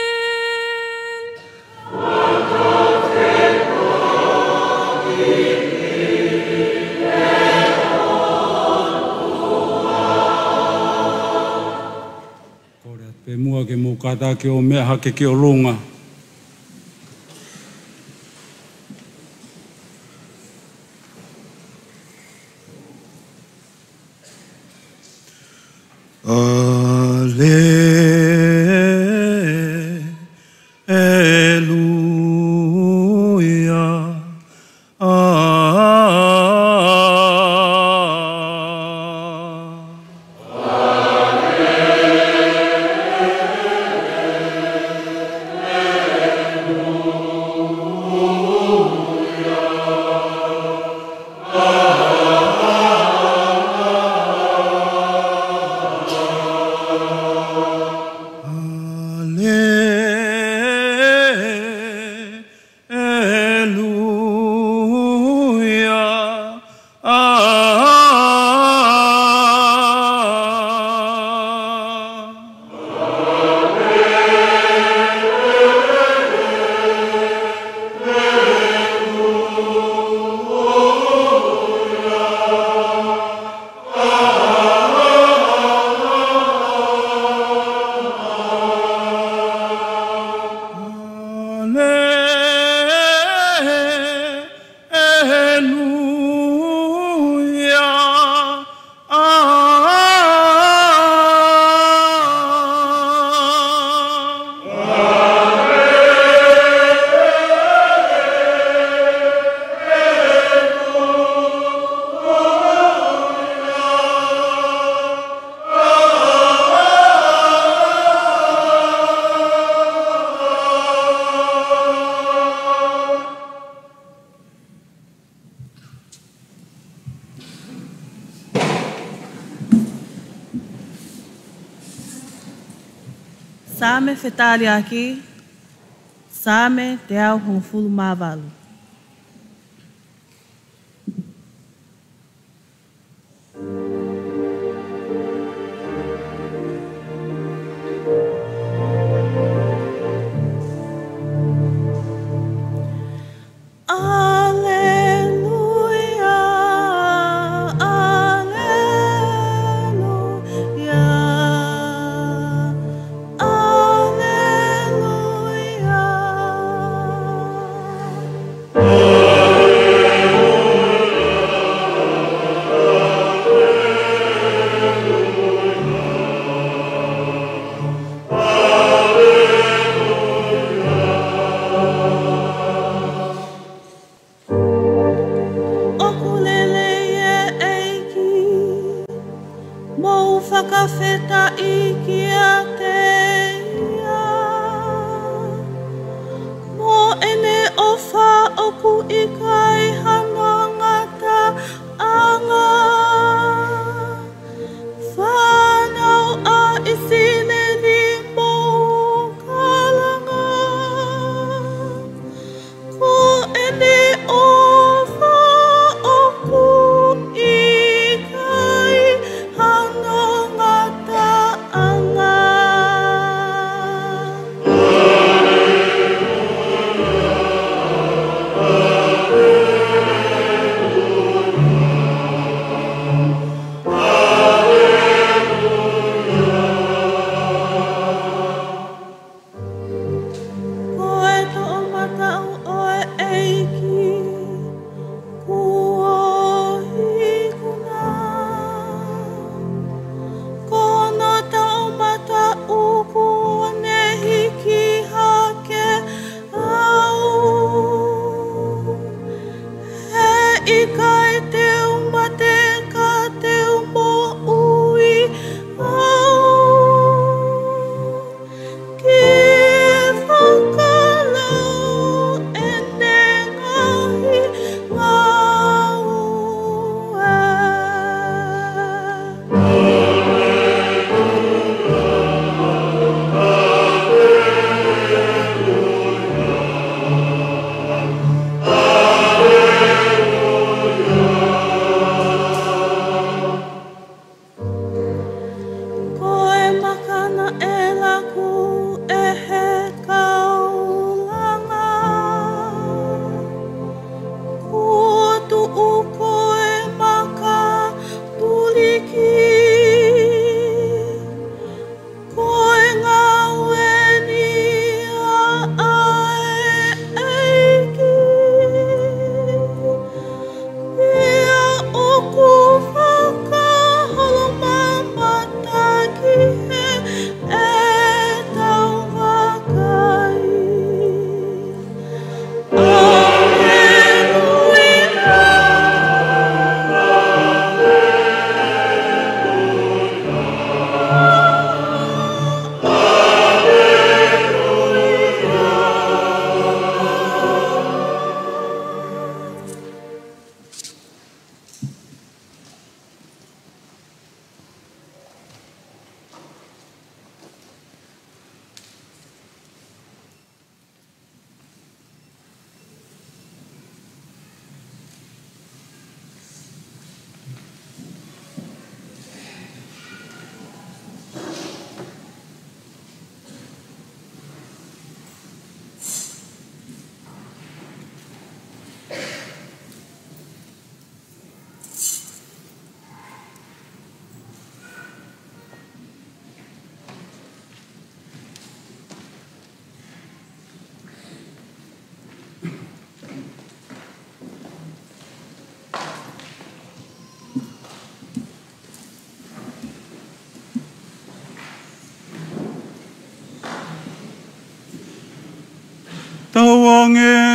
Kore pe mua ke mukata ke o mea hake ke o lunga. Same whetari aki, same te au hongfulu mavalu. Oh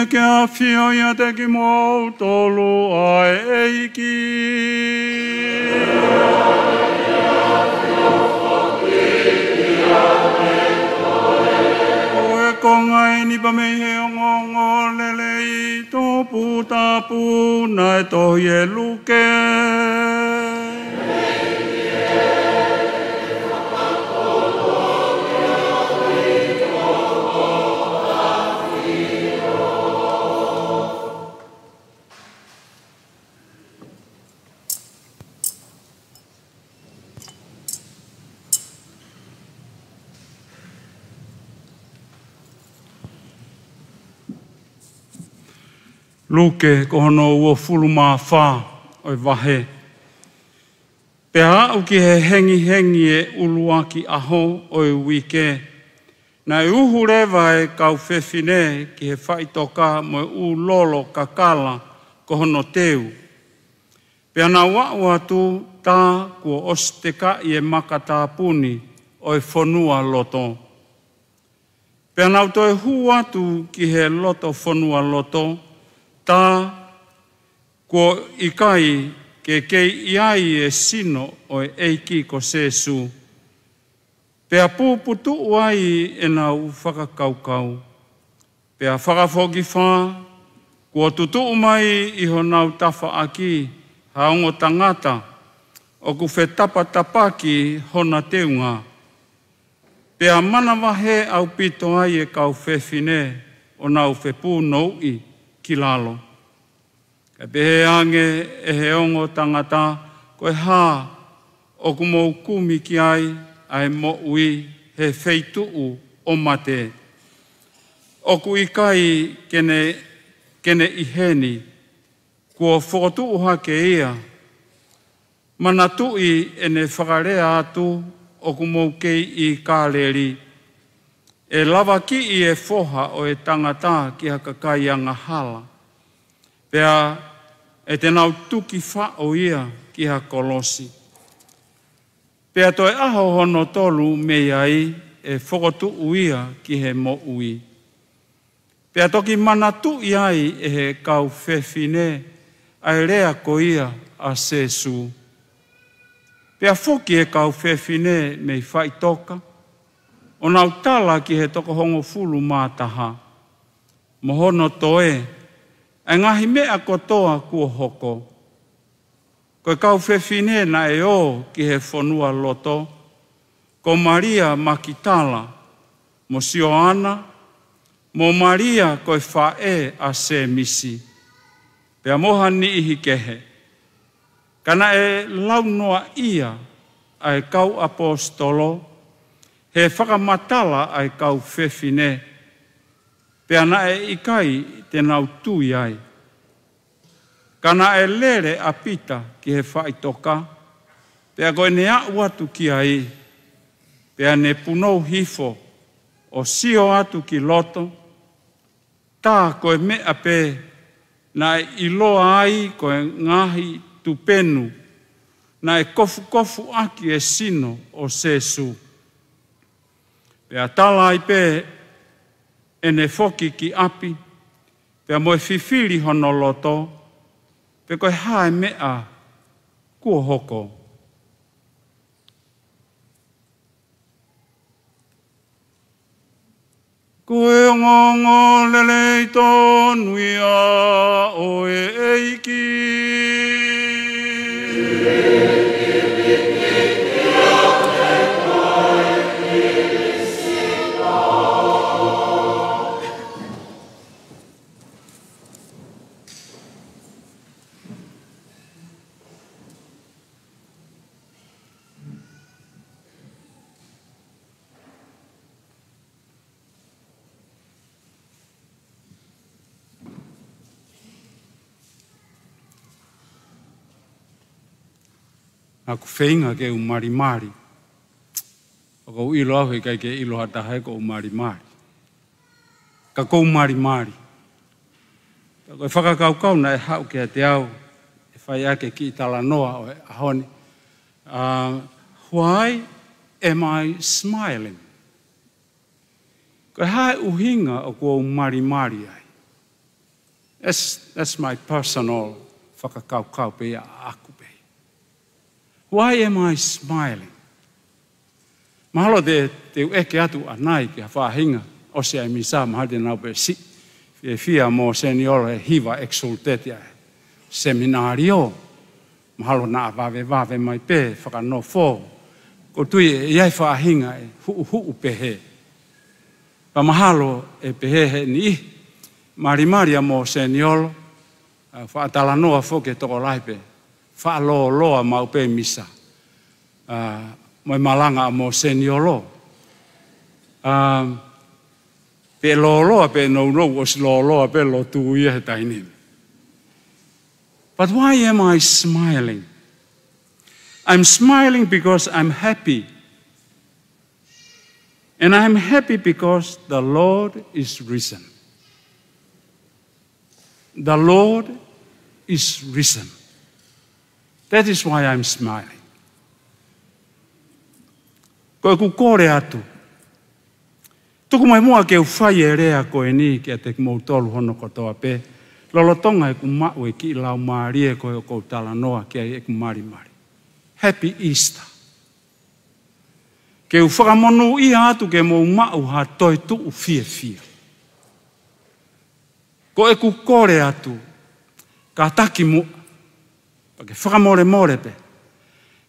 ke a whio ia te ki mō tolu ai eiki. Oe kongai ni pa me he ongongo lele i tō tapu nai tohi e luke. Luke ko hono ua fuluma wha oi wahe. Pea au ki he hengi e uluaki aho oi wike. Na uhu rewa e kau whewhine ki he whaitoka mo u lolo kakala ko hono teu. Pea na wau atu tā kua osteka i e makata puni oi whonua loto. Pea nau toi hu atu ki he loto whonua loto, tā ko ikai ke kei iai e sino o eiki ko sesu. Pea pūputu uai e nau whakakaukau. Pea whakafoki wha, kua tutu mai i ho nau tawha aki, haongo tangata, o ku whetapatapaki hona teunga. Pea manawahe au pito ai e kau whewhine o nau whepu noui ki lalo. Ka pehe ange e he ongo tangata koe hā o ku mou kumi ki ai mo ui he wheituu o mate. O ku ikai kene iheni kua whotu hake ia. Mana tui e ne whakarea atu o ku mou kei i kāleri. E lava ki i e foha o e tangata ki haka kai anga hala. Pea e te nau tuki wha o ia ki ha kolosi. Pea toi aho hono tolu me iai e whokotu uia ki he mo ui. Pea toki mana tu iai e he kau whewhine ai rea ko ia a sesu. Pea whoki e kau whewhine me whai toka. O nau tala ki he toko hongo fulu mātaha. Mohono toe, e ngahi mea kotoa kua hoko. Koe kau whewhine na e o ki he whonua loto. Ko Maria Makitala, mo Sioana, mo Maria koe whae a se misi. Pea moha ni ihi kehe. Kana e launoa ia ai kau apostolo, he whakamatala ai kau whewhine. Pea na e ikai te nau tui ai. Kana e lere a pita ki he whaitoka. Pea koe ne au atu ki ai. Pea ne punou hifo o sio atu ki loto. Tā koe mea pe na e iloa ai koe ngahi tupenu. Na e kofu aki e sino o sesu. Pea tala ai pe e ne foki ki api. Pea moe whiwhiri hono loto. Pe koe hae mea kua hoko. Koe ngongo lele tonu ia o e eiki. Aku whainga ke umarimari. O kou ilo ahu kai ke ilo hatahae ko umarimari. Ka kou umarimari. Ka koe whakakaukau na e hau ke te au. E whai ake ki tala noa o e ahoni. Why am I smiling? Koe hae uhinga o kua umarimari ai. That's my personal whakakaukaupe ia akupe. Why am I smiling? Mahalo te eke atu anai kia whahinga o se ai misa mahade nau pe si. Fia mo senior hiva exultetia seminario. Mahalo na vave mai pe whakano fō. Ko tui iai whahinga hu pehe. Pa mahalo pehe ni Maria mo senior whaatalanoa whoke toko laipe. Whaaloa mau pe misa. Moi malanga mo senior pe loloa pe no os loloa pe lo tu ia taini. But why am I smiling? I'm smiling because I'm happy. And I'm happy because the Lord is risen. The Lord is risen. That is why I'm smiling. Koe ku kore atu. Tuku mai mua ke uwhai e rea koe ni ki a te kumou tolu hono kotoa pe. Lolotonga e ku mau e ki lau maari e koe o kou tala noa ki e ku mari. Happy Easter. Ke uwhakamonu ia atu ke mou mau ha toi tu u fia. Ko e ku kore atu. Ka taki mua. Pa ke whakamore pe.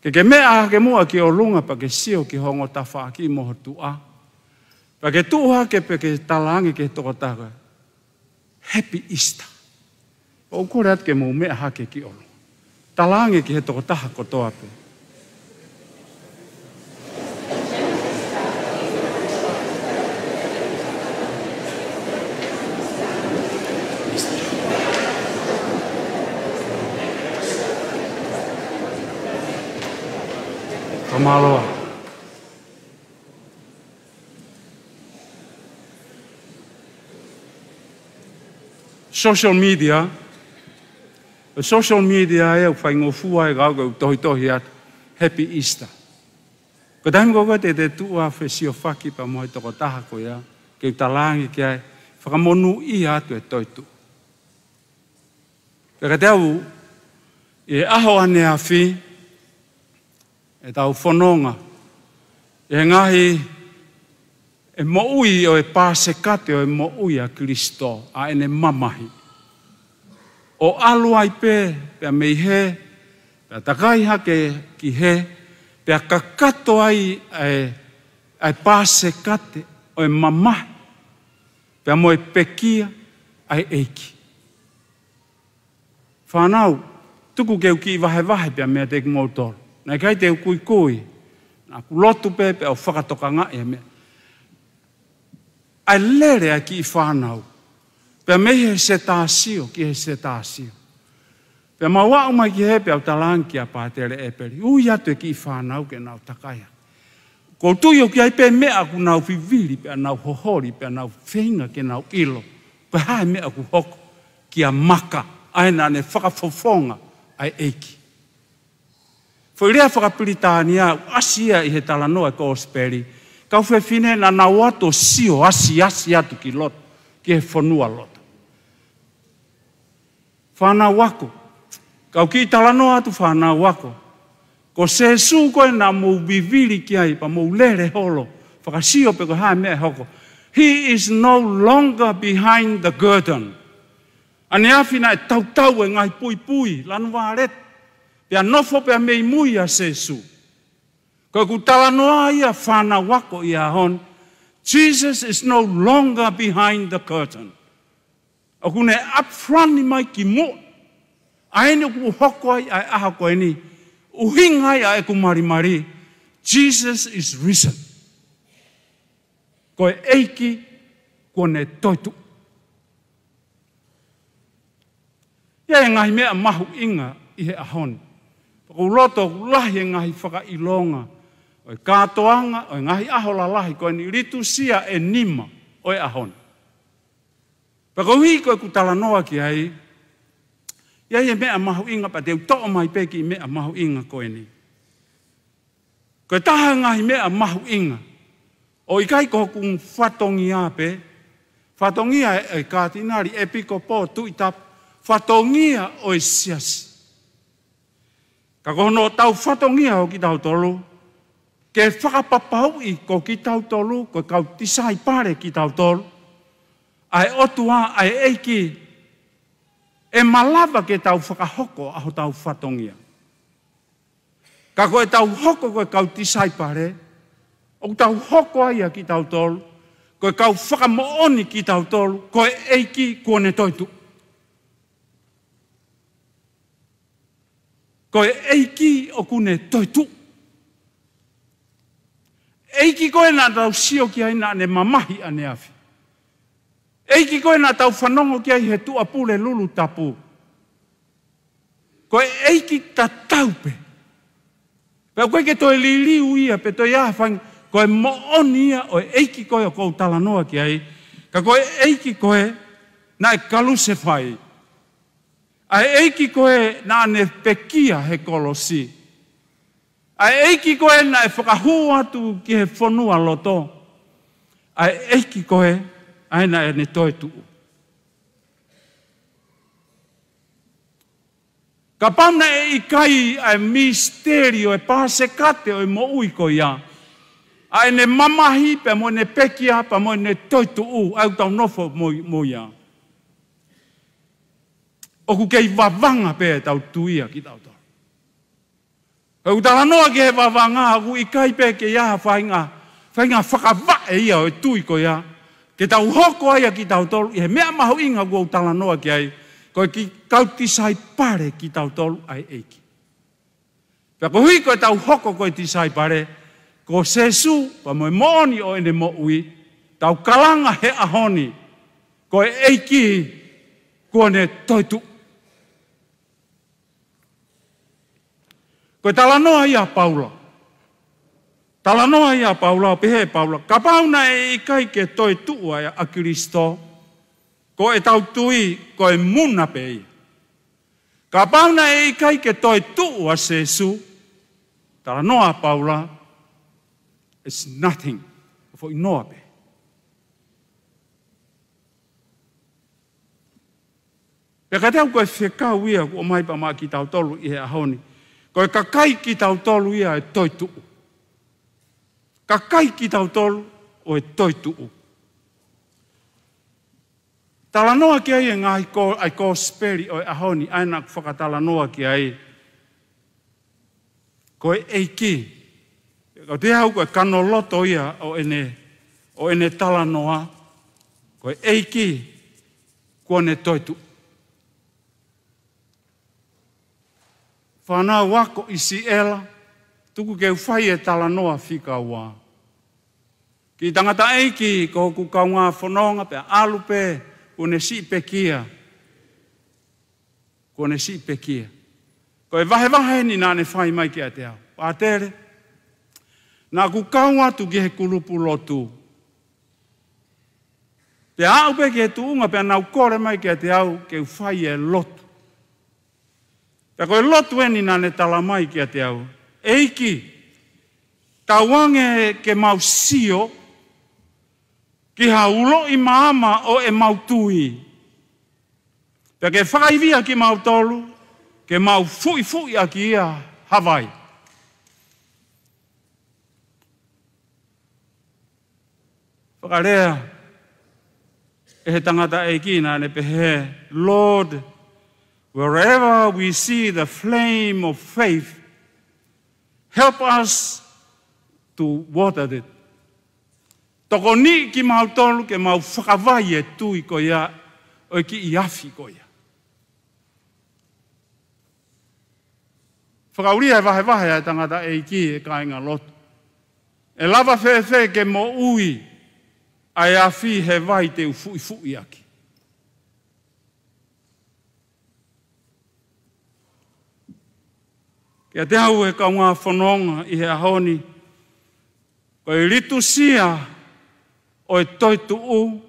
Ke mea ke mua ki o lunga pa ke sio ki hongo ta whaaki moho tua. Pa ke tuha ke pe ke talangi ke toko taka. Happy Easter. O kore atu ke mou mea hake ki o lunga. Talangi ki he toko taha kotoa pe. Kamaloa. Social media e whai ngofua e gau tohi atu. Happy Easter. Ko taimi koko te tua whesio whaki pa moe toko taha ko ia. Ke utalangi ki ai. Whakamonu i atu e toitu. Peka te au e aho ane a whi. E tau whanonga, e ngahi e moui o e pāsekate o e moui a Kristo, a ene mamahi. O alu ai pe mei he, pe takai hake ki he, pe kakato ai ai pāsekate o e mamahi, pe moe pekia ai eiki. Whanau, tuku keu ki vahe pe mea te kumotoro. Nai kai te kui, nā ku lotu pepe au whakatoka ngai e mea. Ai lere a ki i whanau. Pea mehe se tāsio, ki he se tāsio. Pea mawau mai ki he pe au talangi a pātere e peri. Ui atu e ki i whanau ke nau takaia. Ko tui o ki ai pe mea ku nau whiwiri, pea nau hohori, pea nau whenga ke nau ilo. Pea hae mea ku hoko ki a maka, aina ne whakafofonga ai eiki. Foi rea whakapiritania asia i he talanoa e kōsperi. Kau whiwhine na nau ato sio asi atu ki loto, ki he whanua loto. Whanau wako. Kau ki talanoa atu whanau wako. Ko se su koe na mou biviri ki ai, pa mou lere holo. Whakasio pe ko hae mea hoko. He is no longer behind the curtain. Ane awhina e tau e ngai pui, lanu wāreta. Pea nofo pea mei mui a sesu. Koe ku talanoa ia whana wako ia hon. Jesus is no longer behind the curtain. O kune up front ni mai ki mo. Aene ku hoko ai aha koe ni. Uhingai ai ku marimari. Jesus is risen. Koe eiki kone toitu. Ia e ngai mea mahu inga i he ahon. Ko loto lahi e ngahi whakailonga. O e kātoanga, o e ngahi ahola lahi, koe ni ritu sia e nima o e ahon. Pako hui koe ku talanoa ki ai, iai e mea mahu inga, pa teu to'o mai peki mea mahu inga koe ni. Koe taha ngahi mea mahu inga. O i kai koho kung whatongi ape, Whatongia e kātinari e piko pō tuitap. Whatongia o e siasi. Ka kono tau whatongia o ki tau tolu. Ke whakapapau i ko ki tau tolu. Ko kau tisai pare ki tau tolu. Ai otua, ai eiki. E malava ke tau whakahoko aho tau whatongia. Ka koe tau hoko koe kau tisai pare. O tau hoko aia ki tau tolu. Koe kau whakamooni ki tau tolu. Koe eiki kone toitu. Koe eiki o kune toitu. Eiki koe nā tau sio ki aina ane mamahi ane afi. Eiki koe nā tau whanongo ki ai he tua pule lulu tapu. Koe eiki ta taupe. Pea koe ke toi liliu ia pe toi ahawhang. Koe mooni ia o eiki koe o kou talanoa ki ai. Ka koe eiki koe nā e kaluse whai. Ai eiki koe nā ne pekia he kolosi. Ai eiki koe nā e whakahu atu ki he whanua loto. Ai eiki koe aina e ne toitu. Ka pauna e ikai ai misterio e pāse kate o e mo ui ko ia. Ai ne mamahi pe mo ne pekia pa mo ne toitu u au tau nofo mo ia. Oku kei wawanga pe tau tuia ki tau tau. Au talanoa ke he wawanga aku ikai pe ke ia whainga whakawa e ia o e tui ko ia. Ke tau hoko aia ki tau tolu, i he mea maho inga kua talanoa ki ai, koe ki kautisai pare ki tau tolu ai eiki. Pea ko hui koe tau hoko koe tisai pare, ko sesu, pa moe mooni o ene mo ui, tau kalanga he ahoni, koe eiki kone toitu. Koe talanoa ia Paula. Talanoa ia Paula, pehe Paula. Ka pauna e ikai ke toi tua ia a Kristo. Ko e tau tui, ko e muna pei. Ka pauna e ikai ke toi tua Sesu. Talanoa Paula. It's nothing. Fo inoa pe. Pea ka tau koe whekau ia ko mai pa maa ki tau tolu i he ahoni. Koe ka kai ki tau tolu ia e toi tuu. Ka kai ki tau tolu o e toi tuu. Talanoa ki ai e ngā ai ko speri o e ahoni aina whakatalanoa ki ai. Ko e eiki. Ko te hau koe kano loto ia o ene talanoa. Ko e eiki ko ne toi tuu. Whanau wako isi ela. Tuku ke whai e talanoa whika wā. Ki tangata eiki ko ku kaunga whanonga pe alupe kone si pekia. Kone si pekia. Ko e wahe ni nane whai mai ki a te au. Pātere. Nā ku kaunga tu ki he kulupu lotu. Pe aupe ki he tuunga pe nau kore mai ki a te au ke whai e lotu. Pe koe lotu e ni nane tala mai ki a te au. Eiki, tawange ke mau sio, ki haulo i maama o e mau tui. Pea ke whakaivia ki mau tolu, ke mau fui a ki ia Hawaii. Whakarea, e he tangata eiki nā ne pehe, Lord, wherever we see the flame of faith, help us to water it. Toko ni ki mau tolu ke mau whakawai e tui ko ia, o ki i afi ko ia. Whakauria e wahe e tangata e ki e kāinga lotu. E lava whewhe ke mo ui, ai afi he vai te ufui aki. Kia te hau e kaunga whanonga i he ahoni. Ko e ritu sia o e toitu u,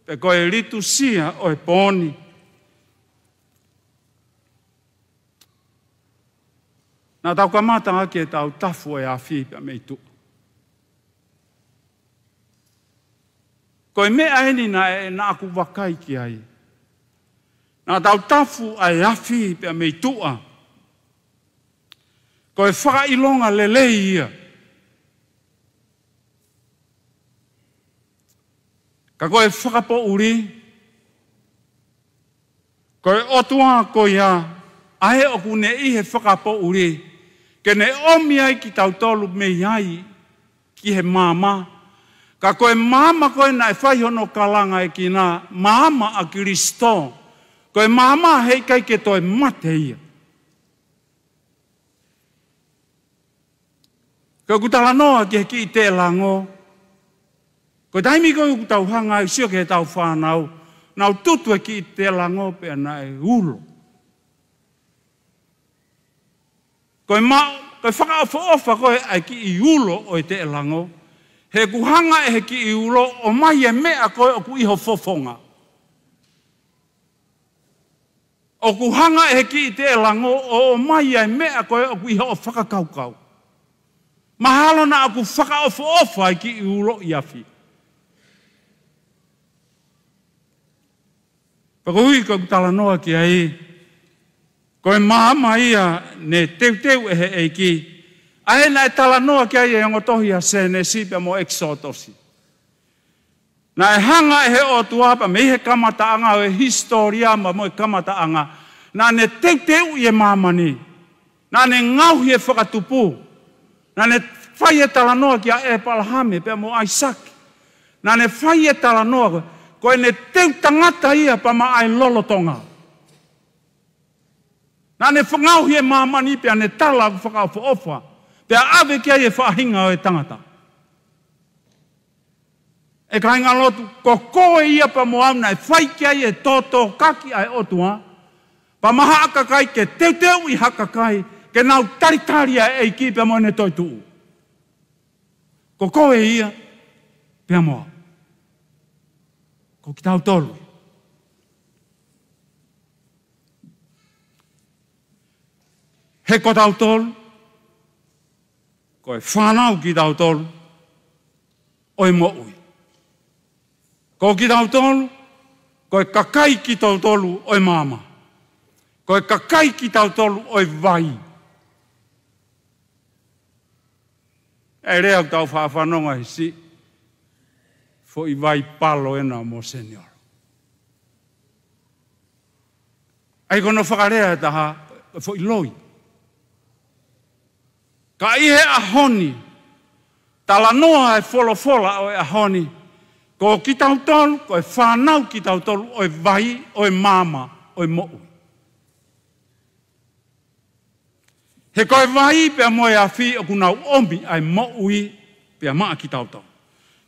pe ko e ritu sia o e pōni. Nā tau ka mātanga ki e tau tafu e a whipa mei tu. Ko Koe mea eni na aku wakai ki ai. Nā tau tafu ai afi pia mei tua. Koe whaka ilonga lelei ia. Ka koe whakapo uri. Koe otua koe ia. Ahe oku ne ihe whakapo uri. Ke ne omi ai ki tau tolu mei ai. Ki he mama. Ka koe mama koe na e whai hono kalanga e ki nā mama a Kristo. Koe mama hei kai ke toi mate ia. Koe kutala noa ki he ki te lango. Koe taimi koe kutau hanga i sio ke he tau whanau. Nau tutu e ki te lango pe ana e ulo. Koe whakaofa koe ai ki i ulo o i te lango. He kuhanga e he ki i ulo o mai e mea koe o ku iho fofonga. O kuhanga e he ki i te lango o mai e mea koe o ku iho o whakakaukau. Mahalo na aku whakaofa e ki i ulo i afi. Pakohui koe kutala noa ki ai. Koe mahama ia ne teu e he eiki. Aena e tala noa ki ai e ngotohi a se ne sipia mo exotosi. Na e hanga e he o tuapa me he kamataanga o e historia ma mo e kamataanga. Na ne teu i e mamani. Na ne ngauhi e whakatupu. Na ne whai e tala noa ki a e palahame pe mo Aisaki. Na ne whai e tala noa koe ne teu tangata ia pa ma ai lolotonga. Na ne whangauhi e mamani pe ne tala whakaofa ofa. Pe ave kia e whahinga o e tangata. E ka inga lotu, ko koe ia pa moauna e whai kia e toto kaki ai otua. Pa maha akakai ke teu i hakakai, ke nau taritaria e ki pe moene toi tuu. Ko koe ia, pe moa. Ko ki tau tolu. He ko tau tolu. Koe whanau ki tau tolu, oi mo ui. Ko ki tau tolu, koe kakai ki tau tolu, oi mama. Koe kakai ki tau tolu, oi vai. E rea tau whawhanonga hisi, fo i vai palo ena mo senior. Ai kono whakarea taha, fo i loi. Ka ihe ahoni, tala noa e fola o e ahoni, ko ki tau tolu, ko e whanau ki tau tolu, o e vai, o e mama, o e mo'u. He ko e vai pia moe a fi o kunau omi ai mo'ui pia maa ki tau tolu.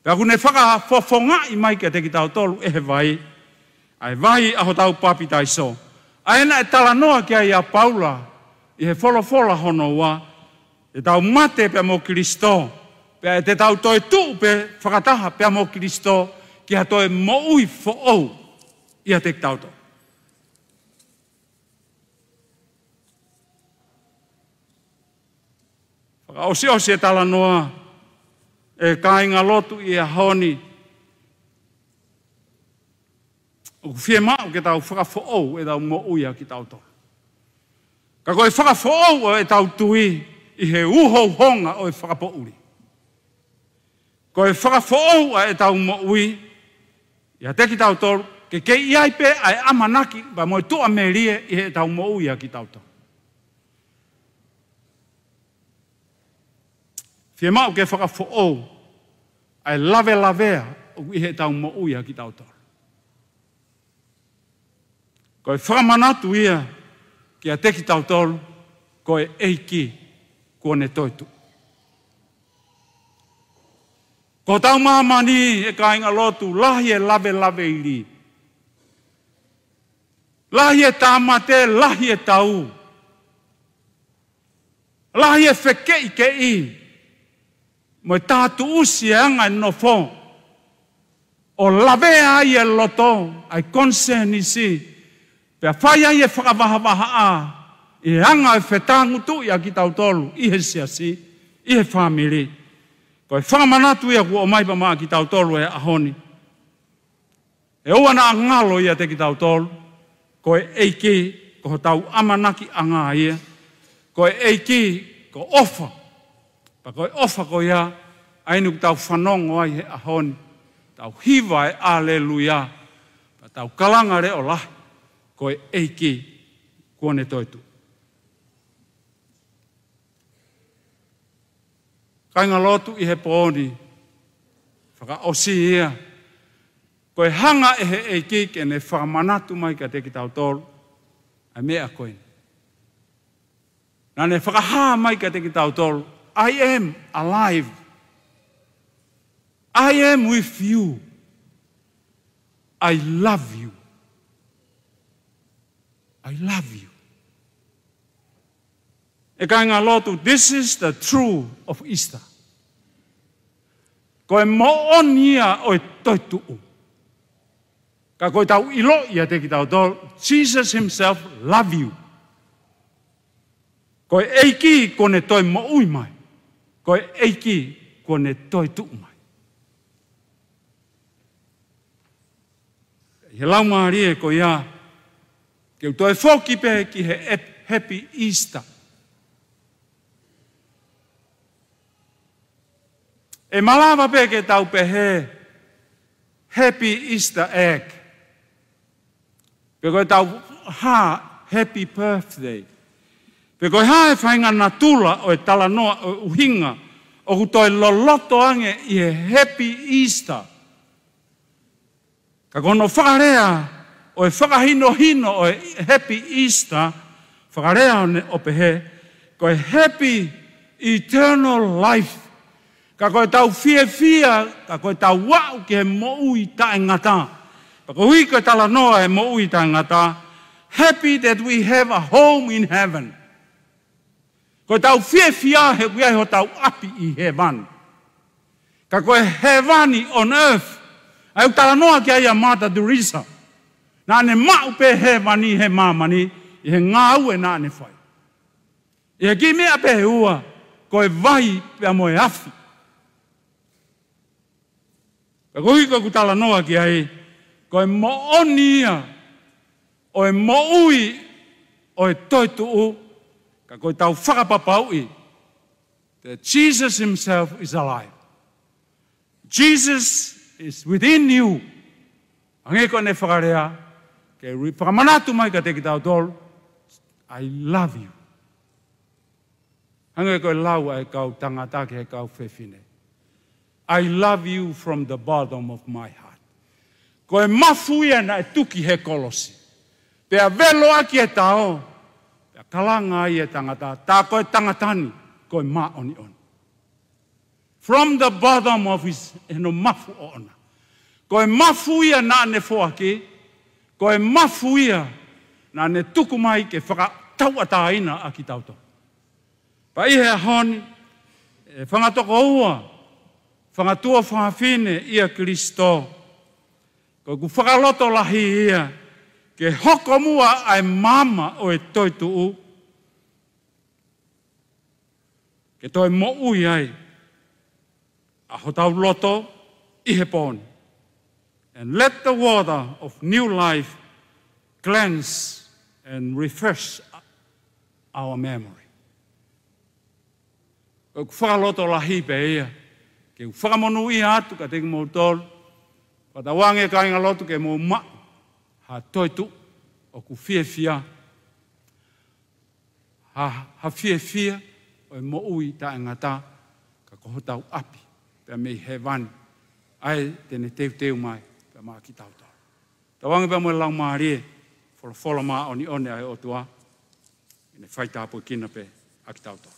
Pia kune whaka fofonga i mai ke te ki tau tolu e he vai, ai vai aho tau papi tai so. Aena e tala noa ki ai a Paula, i he fola hono wa, e tau mate pe mo Kristo, pe te tau toi tu pe whakataha pe mo Kristo, ki ha toi mo'ui fo'ou, ia te tau to. Whakaosi e tala noa, e kāinga lotu i a honi, o fie mau ke tau whakafo'ou e tau mo'ui a ki tau to. Ka koe whakafo'ou e tau tui, i he uho honga o e whakapouri. Ko e whakafo'ou a e tau mo'ui, ia te ki tau tolu, ke iai pe ai amanaki, ba moe tua merie i he tau mo'ui a ki tau tolu. Fie mau ke whakafo'ou, ai lavea o i he tau mo'ui a ki tau tolu. Ko e whakamanatu ia, ki a te ki tau tolu, ko e eiki, kone toitu. Ko tau mamani e ka inga lotu, lahi e lave i li. Lahi e tāmate, lahi e tau. Lahi e whekei ke i. Mo e tātu usi e anga e nofo. O lave ai e loto, ai konsen si. Pea whai ai e whakavaha a. I anga e whetangutu i a ki tau tolu, i he siasi, i he whamiri. Ko e whamanatu ia ku o maipa maa ki tau tolu e ahoni. E oana ngalo ia te ki tau tolu, ko e eiki, ko tau amanaki anga ia, ko e eiki, ko ofa, pa ko e ofa ko ia, ainu tau whanongo ai he ahoni, tau hiva e aleluia, pa tau kalanga re o lahi, ko e eiki, kuone toitu. Kainga lotu i he pōni, whaka osi ia, koe hanga e he eiki ke ne whakamanatu mai ka te ki tau tolu, a mea koe. Nā ne whakaha mai ka te ki tau tolu, I am alive. I am with you. I love you. I love you. E kai ngā lotu, this is the truth of Easter. Koe moonia o e toituu. Ka koe tau ilo ia te ki tau tolu, Jesus himself love you. Koe eiki kone toi moui mai. Koe eiki kone toi tuu mai. He lau maarie ko ia, ke toi foki pe ki he happy Easter. E malawa pe ke tau pe he happy Easter egg. Pe koe tau ha happy birthday. Pe koe ha e whainga na tula o e tala noa o uhinga o ku toi loloto ange i he happy Easter. Ka kono whakarea o e whakahino o e happy Easter, whakarea o pe he, koe happy eternal life. Ka koe tau fia, ka koe tau wau ke he moui tae ngata. Ka koe hui koe tala noa he moui tae ngata. Happy that we have a home in heaven. Koe tau fia he kuia ho tau api i heaven. Ka koe heaveni on earth. Ai tala noa ki aia Mata Teresa. Nā ne mau pe heaveni he mamani, i he ngāu e nā ne whai. I he ki mea pe he ua, koe vai pe a moe afi. Ka koe koe tala noa ki ai, koe moonia, o e moui, o e toituu, ka koe tau whakapapau i, that Jesus himself is alive. Jesus is within you. Ange koe ne whakarea, ke whakamanatu mai ka te ki tau tolu, I love you. Ange koe lau ai kau tangata ki he kau whewhine. I love you from the bottom of my heart. Koe mafuia na e tuki he kolosi. Pea velo aki e tao. Pea kalanga ai e tangata. Tā koe tangatani. Koe maoni ona. From the bottom of his eno mafu ona. Koe mafuia na ne foaki. Koe mafuia na ne tuku mai ke whakatau ataina aki tauto. Pa ihe a honi. Whangatoko ua. Whangatua whawhine ia Kristo. Ko ku whakaloto lahi ia. Ke hoko mua ai mama o e toituu. Ke toi mo ui ai. A hotau loto i he pōni. And let the water of new life cleanse and refresh our memory. Ko ku whakaloto lahi pe ia. Ke whakamonu i atu ka teki mō tolu. Patawange ka inga lotu ke mō ma. Ha toitu o ku fia. Ha fia o e mō ui ta ngata. Ka kohotau api. Pea mei he vani. Ai tene teu mai. Pea maa ki tau tau. Tawange pea mō lau maa rie. Wholo maa oni one ai o tua. Ine whaita apu kina pe a ki tau tau.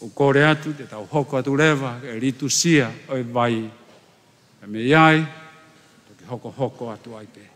O kore atu, te tau hoko atu rewa, e ritu sia o e vai. E me iai, toki hoko atu ai pe.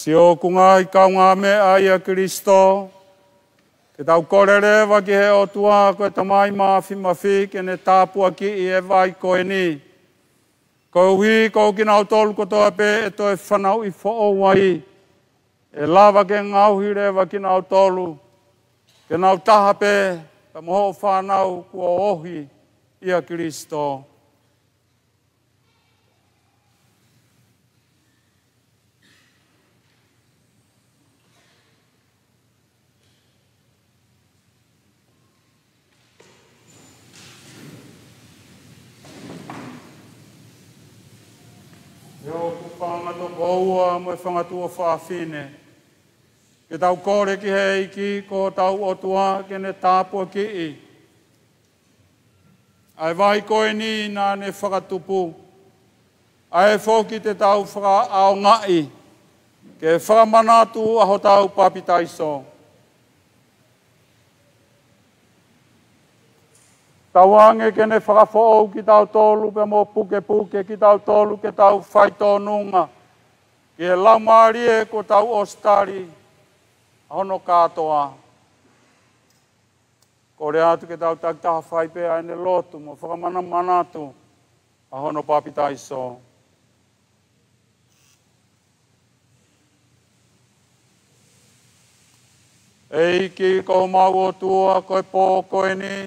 Sio kunga i kaunga mea ia Kristo. Ke tau korerewa ki he o tua koe tamai mafi ke ne tāpua ki i e vai koe ni. Ko hui ko ki nau tolu ko toa pe e toi whanau i fo wai. E lava ke ngau hirewa ki nau tolu. Ke nau taha pe ka moho whanau kua ohi ia Kristo. Yo kupanga koua mo whangatua whaafine. Ke tau kore ki he iki ko tau otua ke ne tāpua ki i. Ai vai koe ni nā ne whakatupu. Ai whoki te tau whaka ao ngai. Ke whakamanatu aho tau papitaiso. Tawange ke ne whakafo ki tau tolu pe mo puke ki tau tolu ke tau whaitonunga. Ke laumarie ko tau ostari. Hono katoa. Kore atu ke tau taktaha whaipe aine lotu mo whakamana manatu. A hono papitaiso. Eiki ko mau o tua koe pō koe ni.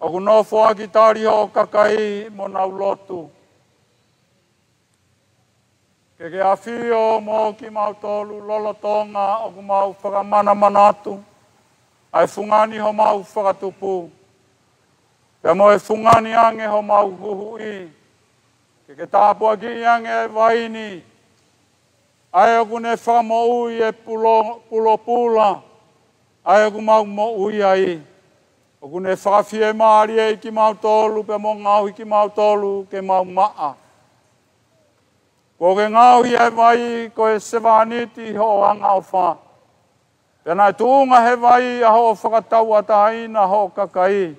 Oku nofo aki tari ho kakai mo nau lotu. Ke awhio mo ki mau tolu lolotonga oku mau whakamana manatu. Ai fungani ho mau whakatupu. Pea mo e fungani ange ho mau huhui. Ke tāpua ki ange e waini. Ai oku ne whamo ui e pulo pula. Ai oku mau mo ui ai. Oku ne whakawhie maari e ki mau tolu, pe mo ngau ki mau tolu ke mau maa. Ko ke ngau i e vai ko e sewaniti ho anga o wha. Pena e tuunga he vai a ho whakatau ataina ho kakai.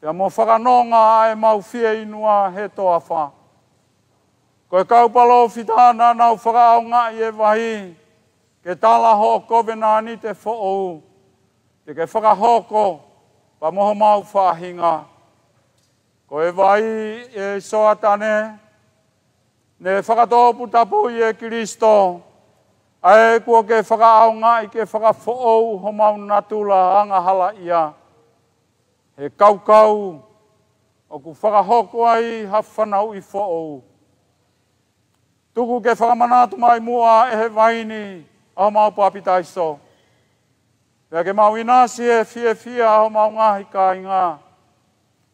Pea mo whakanonga e mau whie inua he toa wha. Ko e kaupalo whitana nau whakaonga i e vai. Ke tala ho kovena ni te who'ou. Te ke whakahoko. Pa moho mau whahinga. Ko e vai e soatane. Ne whakatopu tapu i e Kristo. Ae kua ke whakaaunga i ke whakafo'ou ho mau natula anga hala ia. He kaukau. O ku whakahoko ai ha whanau i fo'ou. Tuku ke whakamanatu mai mua e he vaini au mau papitaiso. Pea ke mau inasi e fia au mau ngahi ka inga.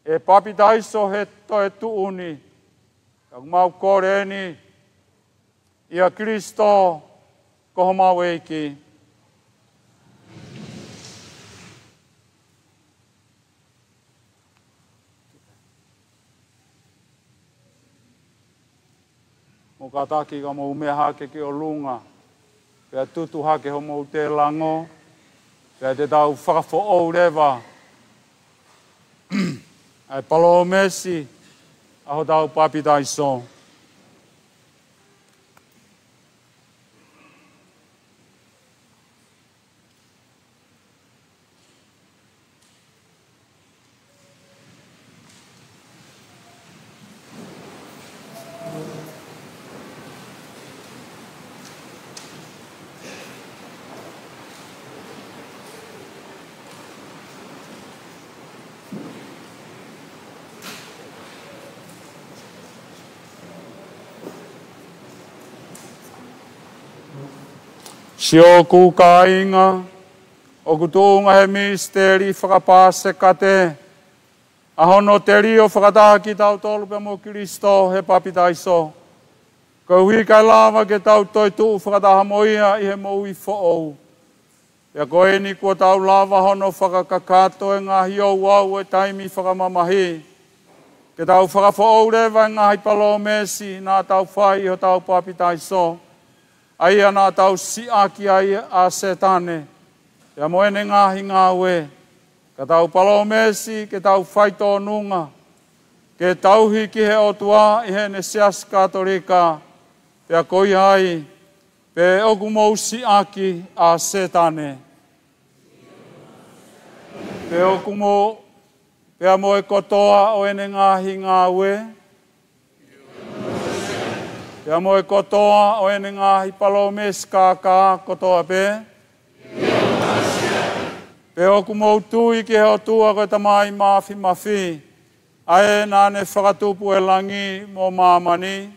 E papitaiso he toe tuuni. Kau mau koreni. Ia Kristo koho mau eiki. Mo kataki ka mo umea hake ki o lunga. Pea tutu hake ho mo te lango. Pea te tau whakafo'ou rewa. Ai palo mesi. Aho tau papitaiso. Sio ku ka inga, o ku tūnga he misteri whakapāse kate. Ahono te rio whakataha ki tau tolu pe mo Kristo he papitaiso. Ko hui kai lava ke tau toi tuu whakataha moia i he moui fo'ou. Ia koe ni kua tau lava hono whakakakato e ngahi au au e taimi whakamamahi. Ke tau whakafo'ou rewa e ngahi palo mesi nā tau whai ho tau papitaiso. Aia nā tau siaki ai a setane. Ia moene ngahi ngā ue. Ka tau palo mesi, ke tau whaito nunga. Ke tauhi ki he otua i he ne sias katorika. Pea koi hai. Pe oku mousi aki a setane. Pe oku mo, pe a moe kotoa o ene ngahi ngā ue. Pe a moe kotoa o ene ngahi palomes kā kotoa pe. Pe oku mo tui ki heo tua koe tamai mafi. Ae nāne whakatupu e langi mo māmani.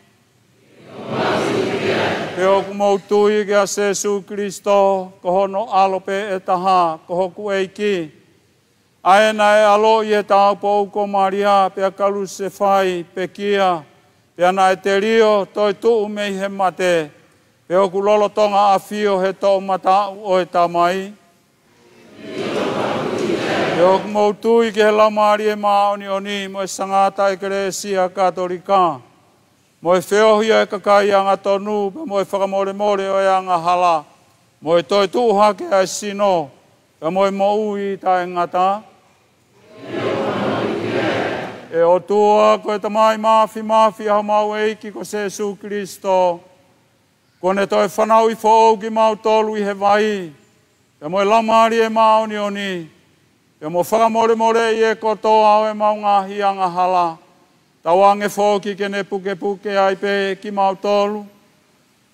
Pe oku mo tui ki a Jesu Kristo, ko hono alope e taha, ko hoku eiki. Ae na e alo i e tau po uko Maria, pe a kalu se whai, pe kia, pe ana e te rio, toi tuu mei he mate, pe oku lolo tonga a fio he tau mata o e tamai. Pe oku mo tui ki he lamari e maoni oni, mo e sangata e keresia katolika. Mo e whiohia e kakai a ngā tonu, pe mo e whakamore o e anga hala. Mo e toi tuu hake a sino, pe mo e mo ui ta e ngata. E o tua koe tamai mafi hau mau eiki ko Jesu Kristo. Kone toi whanau i whou ki mau tolu i he vai. Pe mo e lamari e maoni oni. Pe mo whakamore i e kotoa o e mau ngahi anga hala. Tawange whoki ke ne puke ai pe ki mau tolu.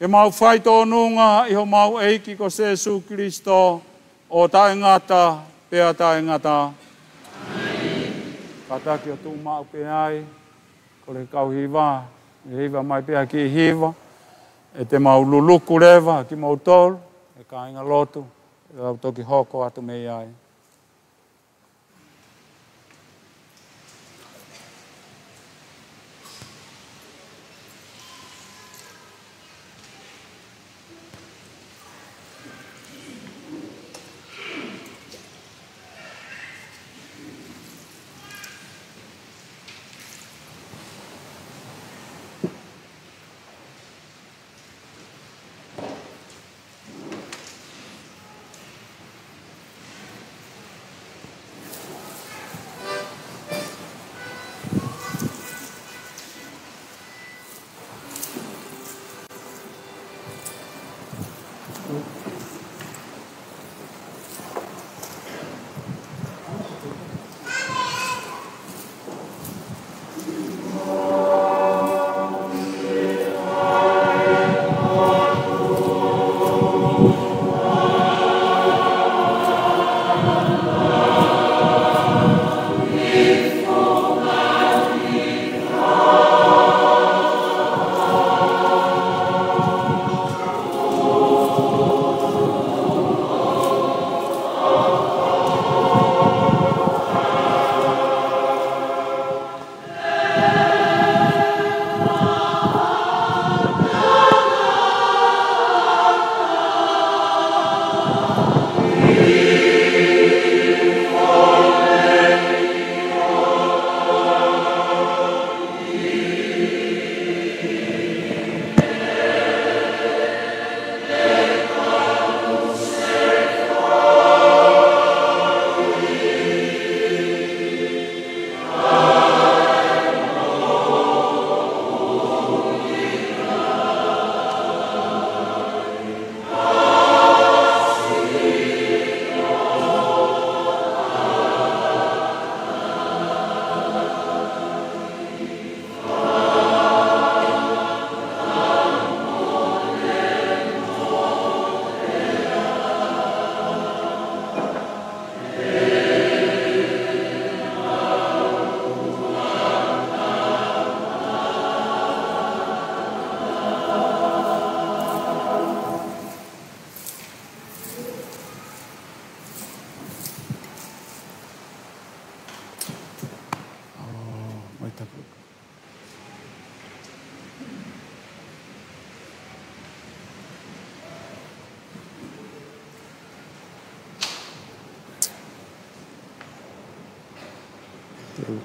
E mau whaito nunga i ho mau eiki ko Jesu Kristo. O tae ngata, pea tae ngata. Kataki o tū mau pe ai, kore kau hiva, hiva mai pea ki hiva, e te mau luluku rewa ki mau tolu, e ka inga lotu, e au toki hoko atu mei ai.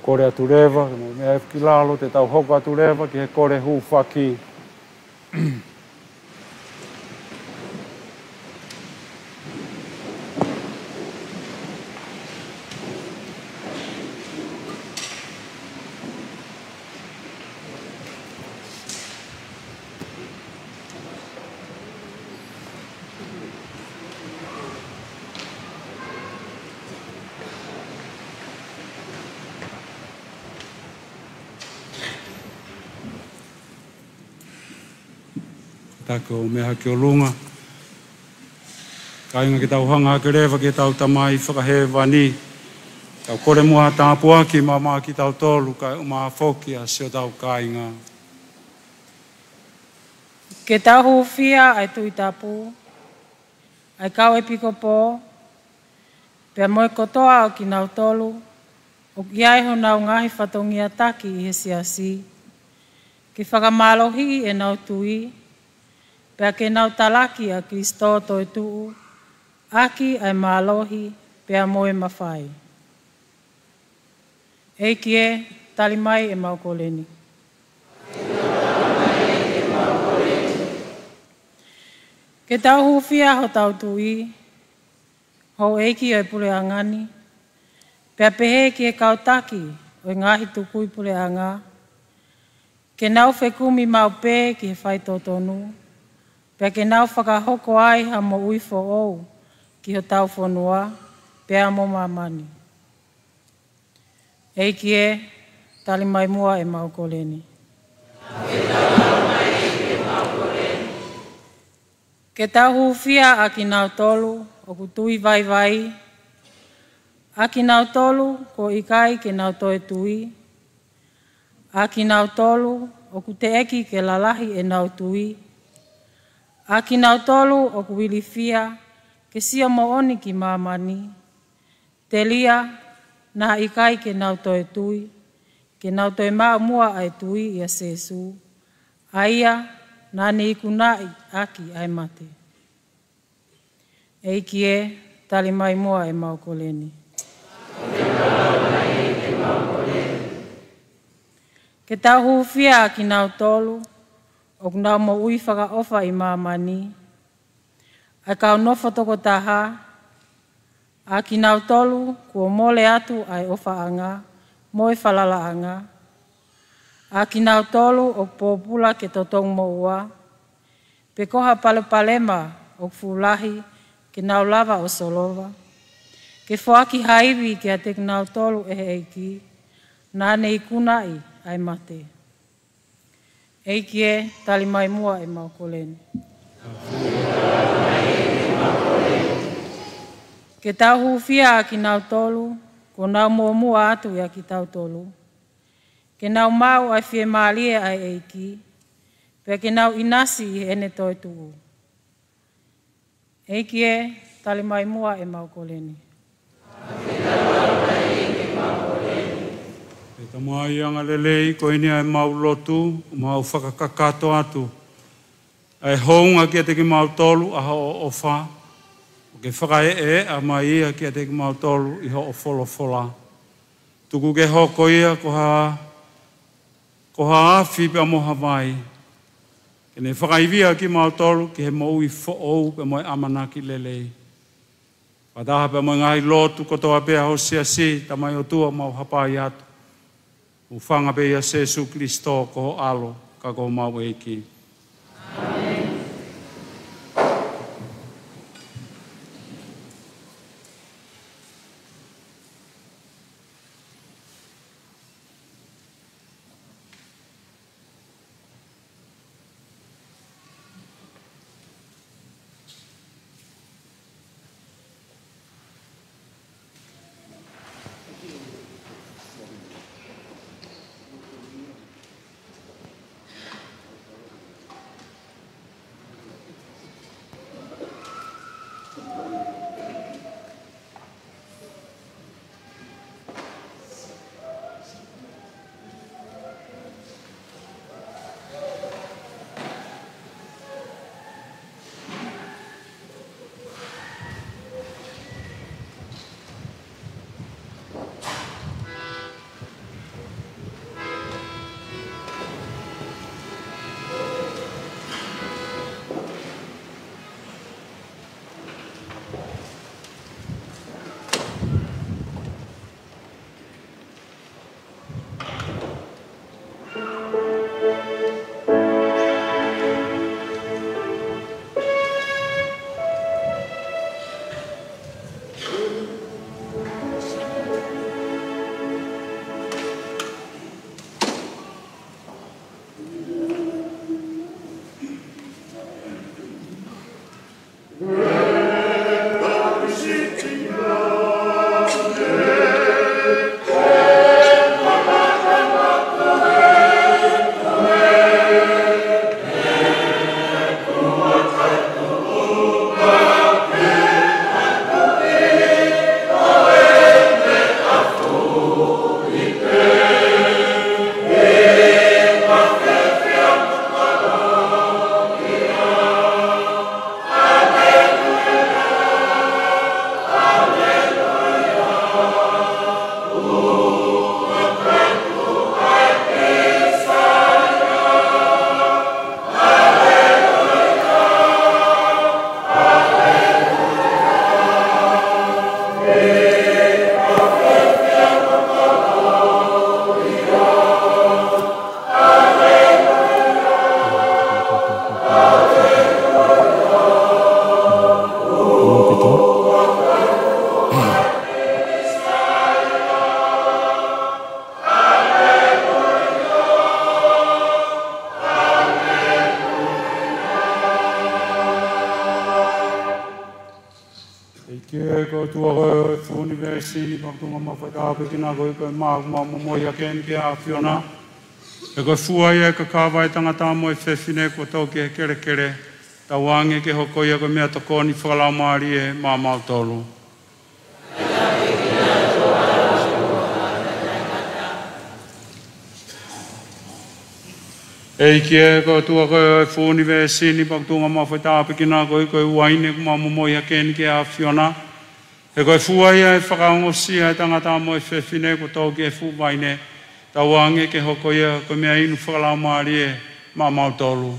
Kore atu rewa, mea e whikilalo, te tau hoko atu rewa, ki he kore hu whaki. tako mea ki o lunga. Kainga ki tau hanga ke rewa ki tau tamai whakahe wani. Tau kore mua tāpua ki mama ki tau tolu kai uma foki a seo tau kainga. Ke tau huwhia ai tui tapu, ai kau e piko pō, pia moe kotoa o ki nau tolu, o ki ai ho nau ngahi whatongia taki i he siasi, ki whakamalohi e nau tui, pia ke nau talaki a Kristo toi tuu, aki ai malohi pia moe mawhai. Eikie, tali mai e maukoleni. Ke tau huwhia ho tau tui, ho eiki o e pule angani, pia pehe ki e kautaki o e ngahi tukui pule anga, ke nau whekumi mau pē ki he whai tōtonu, pia ke nau whakahoko ai ha mo uifo ou ki ho tau whanua, pia mo mamani. Eiki e, tali mai mua e maukoleni. Ke tau huwhia a ki nau tolu o ku tui vai vai, a ki nau tolu ko ikai ke nau toe tui, a ki nau tolu o ku te eki ke lalahi e nau tui, a ki nau tolu o ku wilifia ke sia mo oni ki mamani, te lia na ikai ke nau toe tui, ke nau toe maa mua ai tui ia sesu, aia na ne ikunai aki ai mate. Eiki e, tali mai mua e maukoleni. Ke tau huwhia ki nau tolu, o nau mo ui whakaofa i mamani, ai kau nofo toko taha, a ki nau tolu kua mole atu ai ofa anga, moe whalala anga. A ki nau tolu o pōpula ke totong mo ua, pe koha palema o fulahi ke nau lava o solova, ke whaaki haiwi ke a te nau tolu e eiki, nā nei kunai ai mate. Eiki e, tali mai mua e maukoleni. Ke tau huwhia ki nau tolu, ko nau mua atu ia ki tau tolu. Ke nau mau ai whie maalie ai eiki, pia ke nau inasi i ene toi tuu. Eiki e, tali mai mua e maukoleni. E tamua i anga lelei, ko ini ai mau lotu, mau whakakakato atu. Ai hounga ki a teki mau tolu, aha o ofa. Ke whakae e a mai ia ki a teki mau tolu i ho o wholofola. Tuku ke hoko ia ko ha awhi pe moha vai. Ke ne whakaivia ki mau tolu ki he moui whoou pe moe amanaki lelei. Pataha pe moe ngai lotu kotoa pea ho si tamai o tua mau hapai atu. Ufanga pe ia Jesu Kristo ko ho alo ka ko mau eiki. E koe fuai e ka kāwai tangata mo e whewhine ko tau ke kere kere. Ta wange ke hoko ia ko mea tokoni whakalau maari e mā mautolu. E ki e ko tua koe e fōni ve sini paktunga ma whaitape ki nā koe koe uaine ko mā momoia keni ke a whiona. E koe fuai e whakaongosia e tangata mo e whewhine ko tau ke fuwaine. Ta wange ke hoko ia ko mea inu whakalau maari e mā mautolu.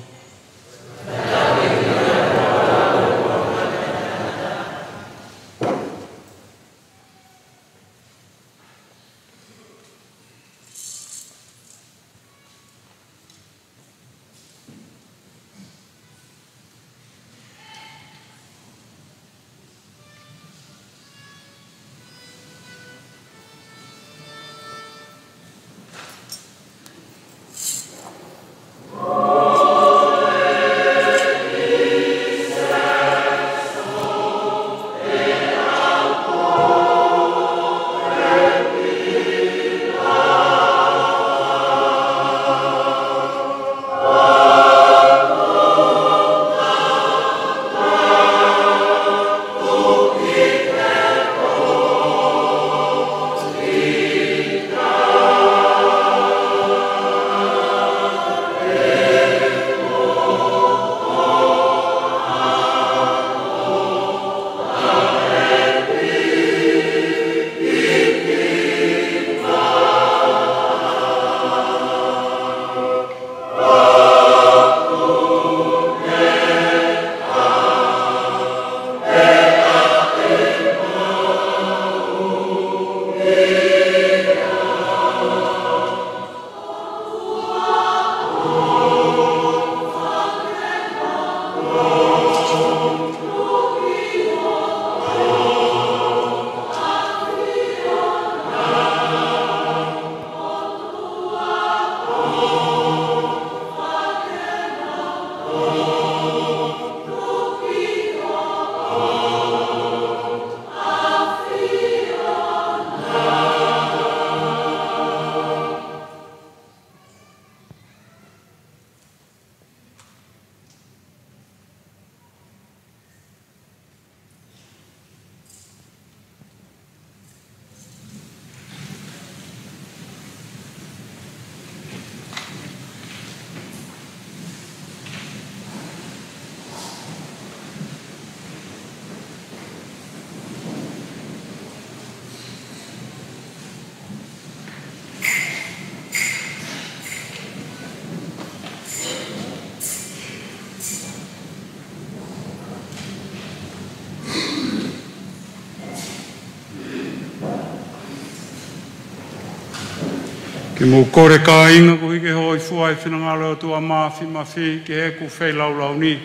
Ki mō kore ka inga ko hike hoi fuai whinangalo tua mawhi mawhi ki he ku whei lau lau ni.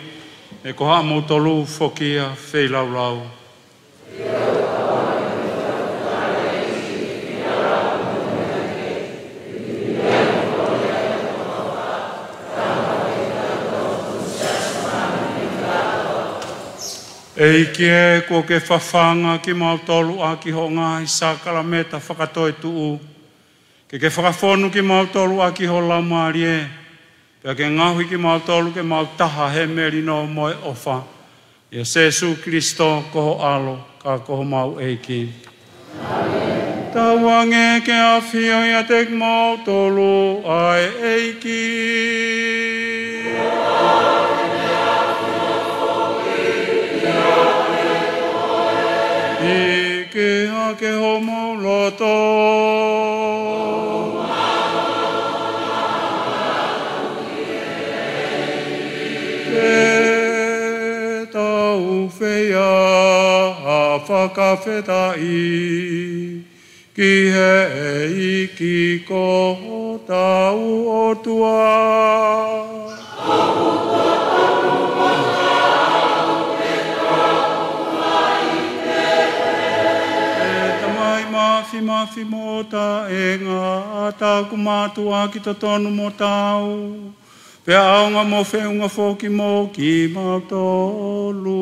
E ko haa mō tolu whoki a whei lau lau. E ki e ko ke whawhanga ki mau tolu a ki ho ngā i sākara meta whakatoi tuu. Ke whakawhonu ki mau tolu a ki ho lau maari e. Pea ke ngahui ki mau tolu ke mau taha he meri no moe ofa. Ia Jesu Kristo koho alo ka koho mau eiki. Amen. Ta wange ke a whio ia tek mau tolu ai eiki. I ke ha ke ho mau loto. Ke tau whea a whakawhetai ki he iki ko tau o tua. Mafi mo ta e ngā tā kumatua ki to tonu mo tau. Pe aonga mo whiunga whoki mo ki mautolu.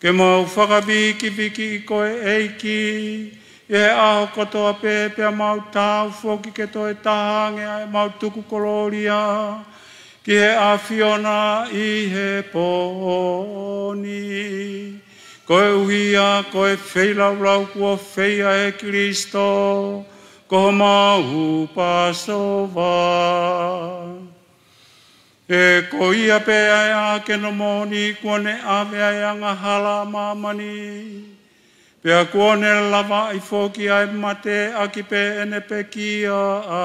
Ke mau whakawiki i koe eiki. E aho katoa pēpea mau tau whoki ke toi tahange ai mau tuku koloria. Ki he a Fiona i he poni. Koe uhia, koe wheilau kua wheia e Kristo, ko mau Pasova. E ko ia pēa e a ke no moni, kua ne ave ai anga hala mamani. Pea kua ne lava i whoki ai mate, aki pē ene pe kia a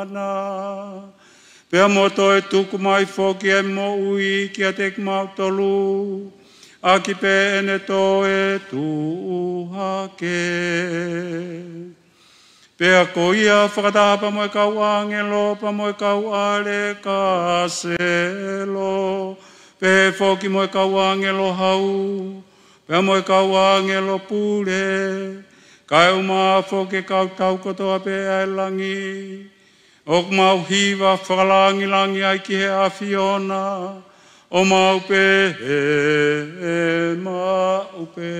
ana. Pea moto e tuku mai whoki e mo ui, kia te kumau tolu. Aki pe ene to e tuhake. Pea ko ia whakataha pa moe kau angelo, pa moe kau ale kaselo. Pe whoki moe kau angelo hau, pea moe kau angelo pule. Kai uma whoke kau tau kotoa pe ai langi. Ok mau hiwa whakalangi ai ki he a Fiona. O maupe e maupe.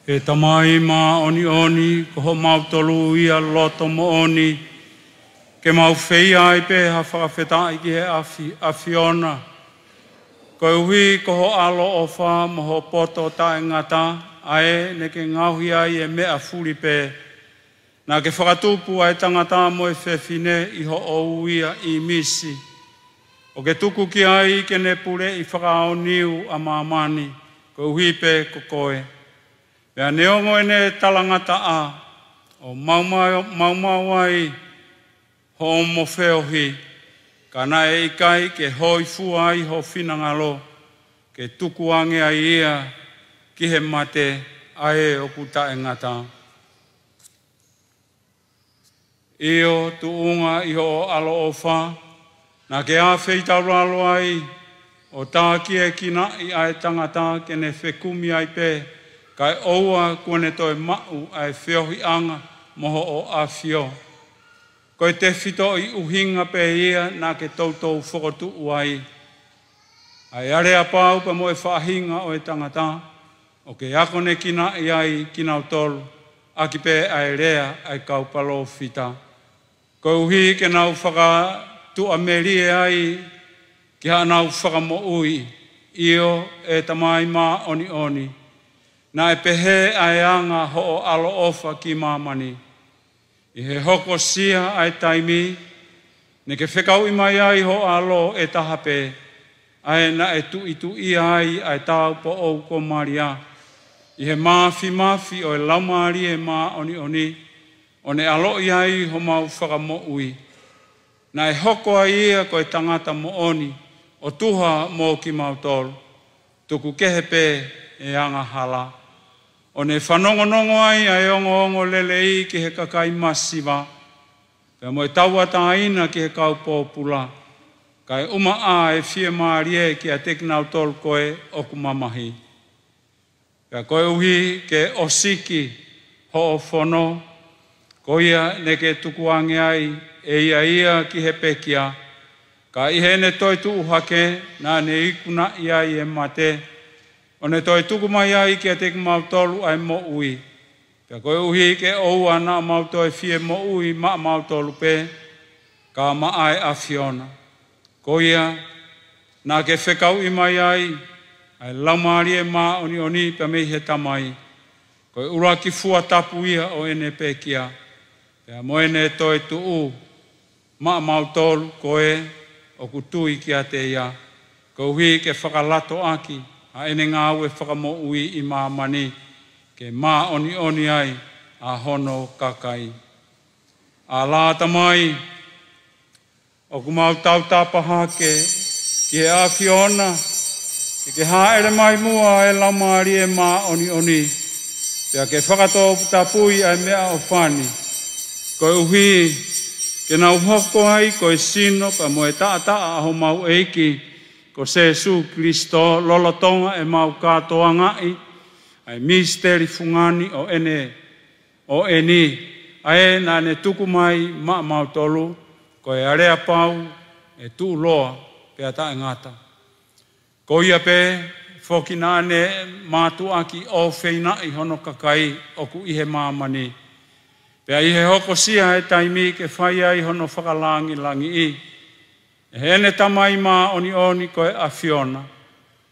E tamai ma oni, ko ho mautolu ia loto mo oni, ke mau whea ai pe ha whakawhetai ki he a Fiona. Ko uhi ko ho alo o wha mo ho poto tae ngata, ae ne ke ngauhi ai e mea furi pe. Nā ke whakatupu ai tangata mo e whewhine i ho o uia i misi. O ke tuku ki ai ke ne pure i whakaoniu a mamani, ko uhi pe ko koe. Pea neongo e ne talangata a, o maumau ai, ho mo wheohi, ka na e ikai ke hoi fua ai ho whinangalo, ke tuku ange ai ia, ki he mate, ae o kuta e ngata. Io tuunga iho alo ofa, na ke a feitaulo ai, o tā kia kina i ai tangata ke ne whekumi ai pē, kai oua kone toi mau ai whiohi anga moho o a whio. Koe te whito i uhinga pē ia nā ke tautou whokotu uai. Ai area pāu pa mo e whahinga o e tangata, o ke akone kina i ai kina utolu, aki pē ai rea ai kaupalo whita. Koe uhi ke nau whaka tu amerie ai, ki hanau whakamo ui, io e tamai mā oni oni. Nā e pehe ai anga ho o alo ofa ki māmani. I he hoko sia ai taimi, ne ke whekau i mai ai ho alo e tahape, ai na e tu i ai tau po o ko maria. I he mafi o e laumari e mā oni oni, o ne alo i ai ho mau whakamo ui. Nā e hoko ai ia ko e tangata mo oni, o tuha mō ki mautolu, tuku kehepe e anga hala. O ne whanongonongo ai ai ongo lelei ki he kakai masiva, pia mo e taua tāina ki he kaupōpula, kai uma a e fie maarie ki a tekinau tolu koe oku mamahi. Pia koe uhi ke osiki ho o whono, ko ia ne ke tukuange ai e ia ki he pekia, ka ihe ne toi tuu hake, nā ne ikuna iai e mate, o ne toi tuku mai ai ki a teki mautolu ai mo ui. Pia koe uhi ke oua nā mautoi fie mo ui ma mautolu pe, ka ma ai a Fiona. Ko ia, nā ke whekau i mai ai laumari e mā oni oni pia mei he tamai. Koe ura ki fua tapu ia o ene pekia, pia mo ene toi tuu ma mautolu koe, o kutui ki a te ia, ko hui ke whakalato aki, a ene ngā ue whakamo ui i māmani, ke mā oni oni ai a hono kakai. A lāta mai, o ku mau tau tāpaha ki he a Fiona, ke haere mai mua e laumari e mā oni oni, pia ke whakatō tapui ai mea o whani, ko uhi, ke nau hoko ai ko e sino pa mo e taata aho mau eiki ko Jesu Kristo lolotonga e mau katoa ngai ai misteri fungani o eni ai na ne tuku mai ma mau tolu ko e area pau e tu loa pe ata ngata ko ia pe foki nane matu aki o feina I hono kakai o ku ihe mamani. Pea I he hoko sia e taimi ke whai ai hono whakalangi langi I. E hene tamai mā oni oni koe a Fiona.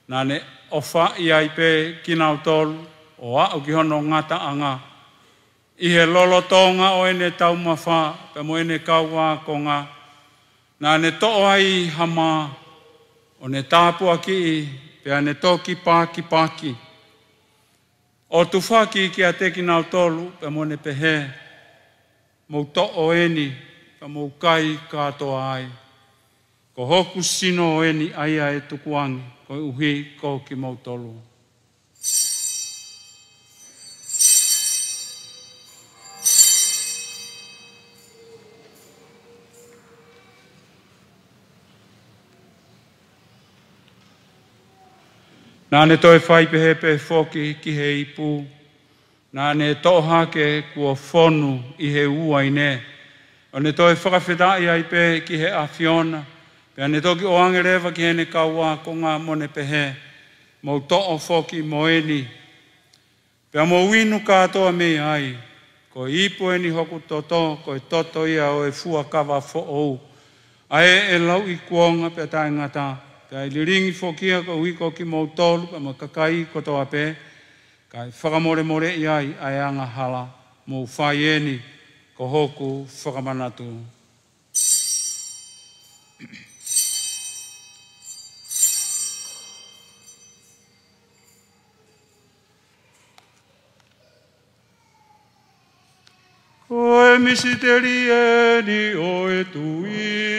Nane o whai ai pe kinau tolu o au ki hono ngata anga. I he lolotonga o ene tau mawha pe mo ene kaua konga. Nane to'o ai hama o ne tāpua ki pea ne toki paki. O tu whaki ki a te kinau tolu pe mo ne pehe. Mou to'o eni, ka mou kai katoa ai. Ko hoku sino o eni aia e tukuangi, ko uhi ko ki mou tolu. Nāne toi whai pehe pe whoki ki he ipu, nāne toha ke kua whonu I he ua I ne. O ne toi whakawhetai ai pe ki he a Fiona. Pea ne toki o angerewa ki he ne kaua ko ngā mone pehe. Mou to'o whoki mo eni. Pea mo winu katoa me ai. Ko ipu eni hoku toto, ko toto ia o e fua kawa who'ou. Ae e lau I kuonga pea tae ngata. Pea liringi whokia ko wiko ki mou tolu, pea ma kakai kotoa pe. Kai whakamore I ai anga hala, mō whai eni ko hoku whakamanatu. Ko e misiteri eni o e tui.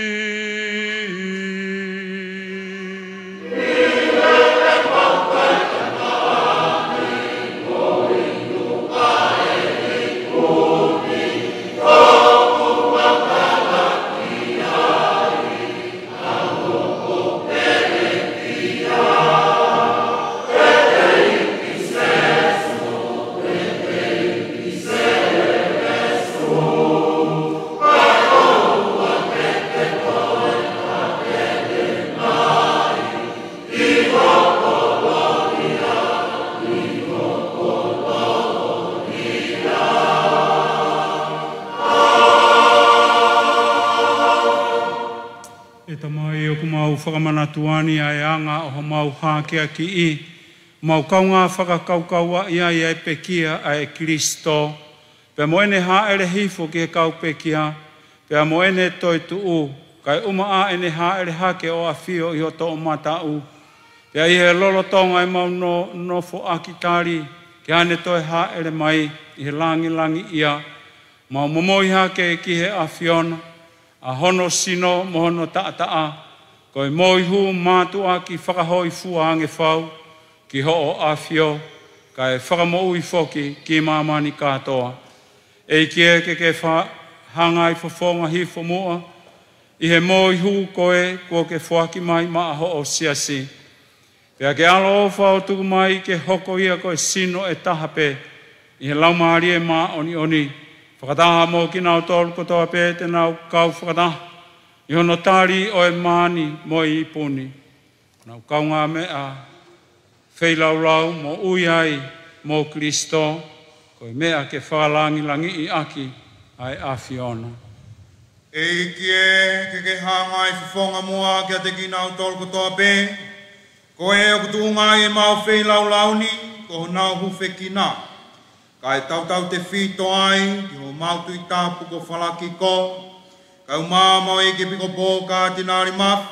Oh, e tamai o ku mau whakamanatuani ai anga o ha mau hākea ki i. Mau kaunga whakakaukaua ia i ai pekia ai Kristo. Pea moene haere hifo ki he kau pekia. Pea moene toi tuu. Kai uma a ene haere hake o a fio i hoto o matau. Pea i he lolo tonga i mau nofo akitari. Ki ane toi haere mai i he langi ia. Mau momoi hake ki he a fiona. A hono sino mohono taa. Koi moi hu mātua ki whakahoi fuange whau. Ki ho o afio, kai whakamou i whoki ki mamani katoa. E kia ke hangai whafonga hifo mua, i he moi hu koe kua ke whaki mai maa ho o siasi. Pea ke alo o whao tuku mai ke hoko ia koe sino e tahape, i he laumari e maa oni. Whakataha mo ki nau tolu kotoa pe te nau kau whakataha. I hono tari o e maani mo i ipuni. Nau kaunga mea, Fei lau mo uiai mo Kristo, koe mea ke whaalangi i aki ai a Fiona. E kie ke hangai whonga mua kia te ki nau tolu kotoa pe, ko e o kutunga e mau fei lau ni, ko nau hufe ki nā. Kai tau te whito ai, ki ho mau tui tāpu ko whalaki ko, kai umama e ke piko pō ka tinari mafi,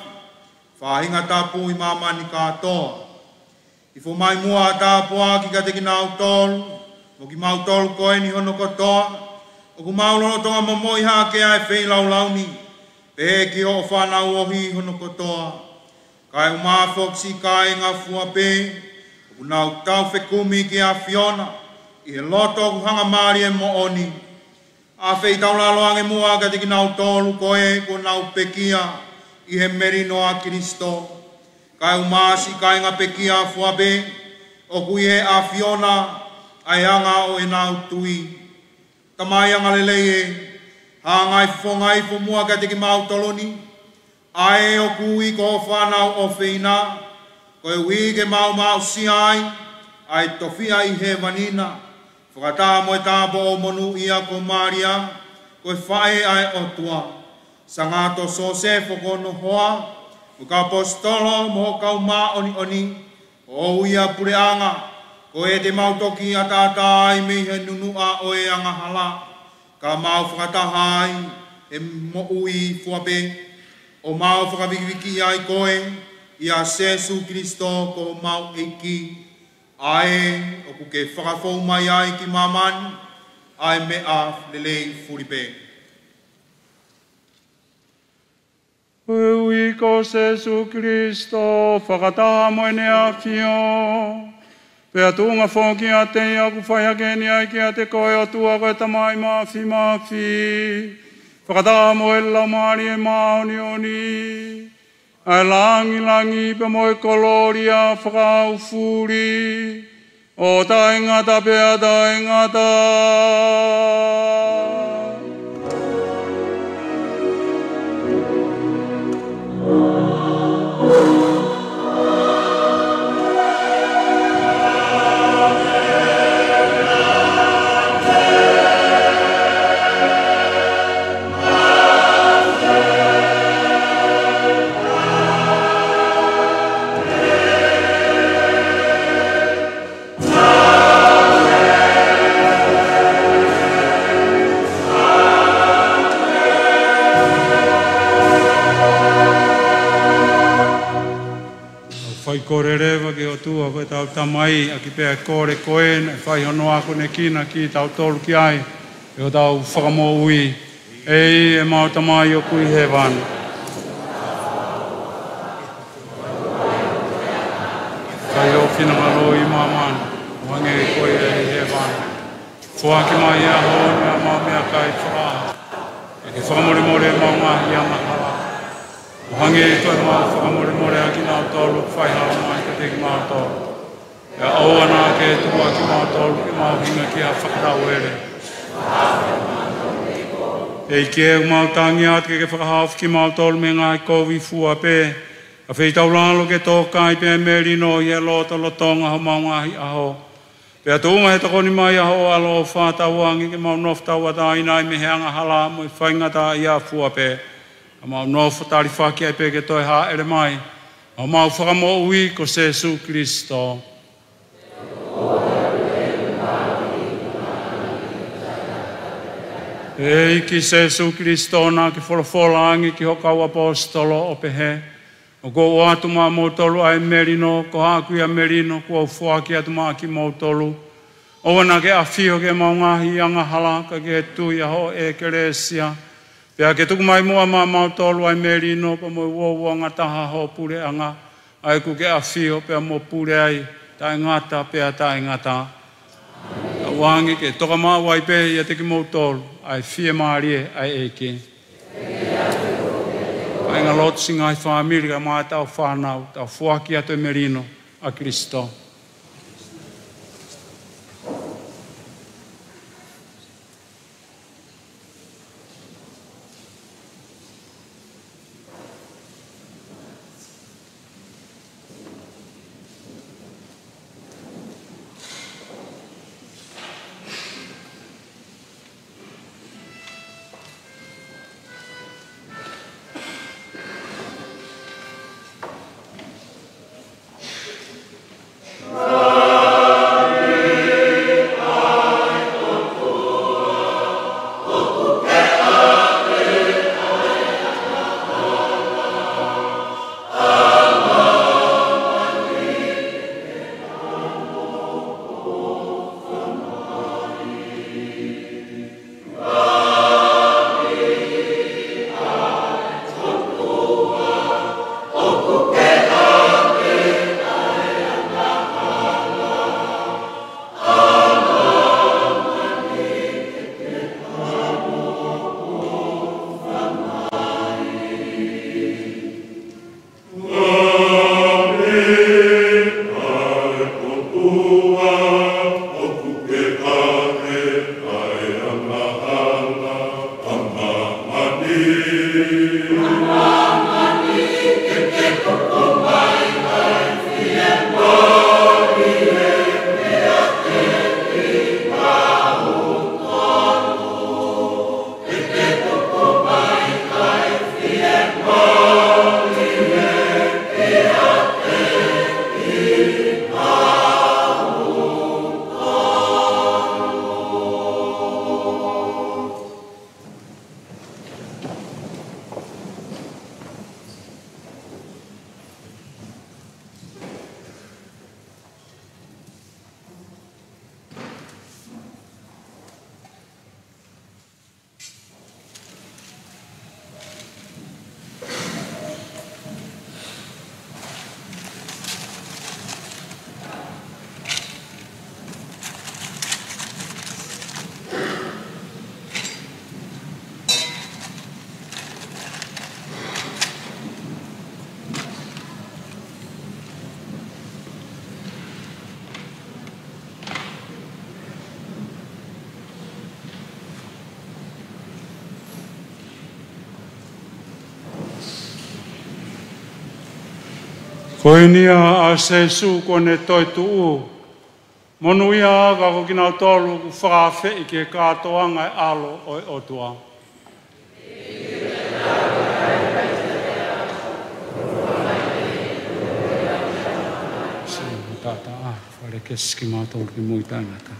whahinga tāpu i mamani katoa. I fo mai mua ta poa ki ka te ki nau tolu, o ki mau tolu koe ni hono kotoa, o ku mau lono tonga momoi hake ai whei lau ni, pe ki o whanau ohi hono kotoa. Kai uma foksi kai ngā fua pe, o ku nau tau whekumi ki a Fiona, i he loto ku hanga maari e mo oni. A whei tau lalo ange mua ka te ki nau tolu koe, ko nau pekia, i he merino a Kristo. Kai umasi kai ngā pekia fuabe, o kui he a Fiona, ai anga o e nau tui. Tamai anga leleye, hangai whongai fo mua ka te ki mau toloni, ai o kui ko whanau o whina, koe ui ke mau si ai tofia i he vanina, whakata mo e tāpo o monu ia ko Maria, koe whae ai o tua. Sangato Sosefo kono hoa, o ka apostolo mo kau ma oni, o ia pureanga, ko e te mautoki a tātai me he nunua o e anga hala, ka mau whakatahai e mo ui fuape, o mau whakawiki ai koe, i a Jesu Kristo ko mau eiki, ae o kuke whakafou mai ai ki mamani, ai me a lelei furipe. Ui ko Jesu Kristo, whakataha moene a fio. Pea tunga whonki a te ia ku whaiakeni ai ki a te koe o tua koe tamai mafi. Whakataha moe lau maari e maoni. Ai langi pe moe koloria whakau furi. O taingata pea taingata. Whai kore rewa ki o tua koe tau tamai a ki pēr kore koe na whai hono ako ne kina ki tau tolu ki ai e o tau whakamo ui e mau tamai o kui he wan. Whai o whina maro i maman wange koe e he wan. Whuaki mai a honi a mau mea kai whaka e ki whakamore more mau ngahi a mahala. Hange i toi mau whakamore a ki nau tolu whai hao mai ka teki mau tolu. E au ana ke tua ki mau tolu ki mau hinga ki a whakarau ere. E ke mau tangi at ke whakahawh ki mau tolu me ngai kowi fua pe. A whei tau lalo ke tōkai pe merino i e lota lotonga ho mau ngahi aho. Pea tūnga he takoni mai aho alo o whātau angi ke mau noftau ata inai me heanga hala mo i whaingata i a fua pe. Ama no fatali faki ai peke toi ha ele mai. O mau whakamo ui ko Jesu Kristo. E ki Jesu Kristo na ki wholofola angi ki hokau apostolo o pehe. O ko o atu maa mautolu ai merino, ko haku ia merino, ko au fuaki atu maa ki mautolu. O wana ke awhio ke maungahi anga halaka ke tui aho e keresia. Pea ke tuku mai mua maa mautolu ai merino, pa mo uo ngataha ho pure anga. Ai ku ke awhio pea mo pure ai, tai ngata pea tai ngata. Wangi ke toka maa waipe ia te ki mautolu, ai fie maarie ai eke. Ai ngā lotu singa ai whaamiri ka maa tau whanau, tau fuaki atu e merino a Kristo. Koinia a Jesu kone toitu u. Monu ia aga ko kina tolu ku whaafe i ke kātoanga e alo o e otua. Sēmu tata a, whare keski mātou ki mui tangata.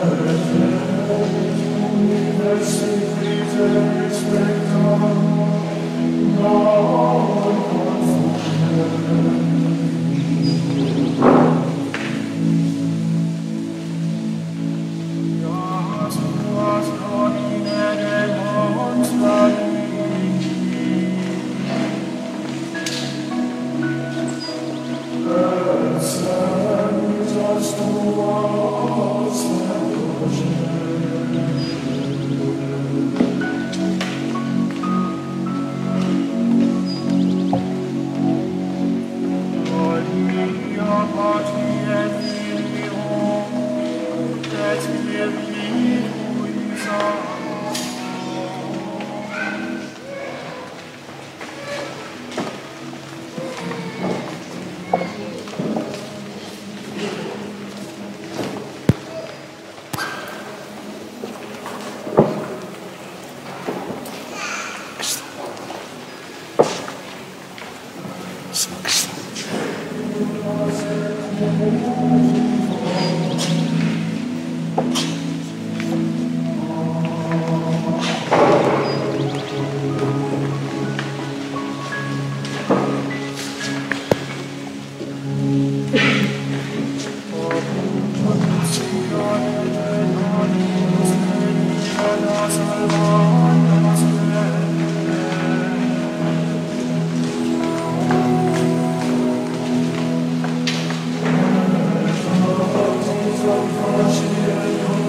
Thank you.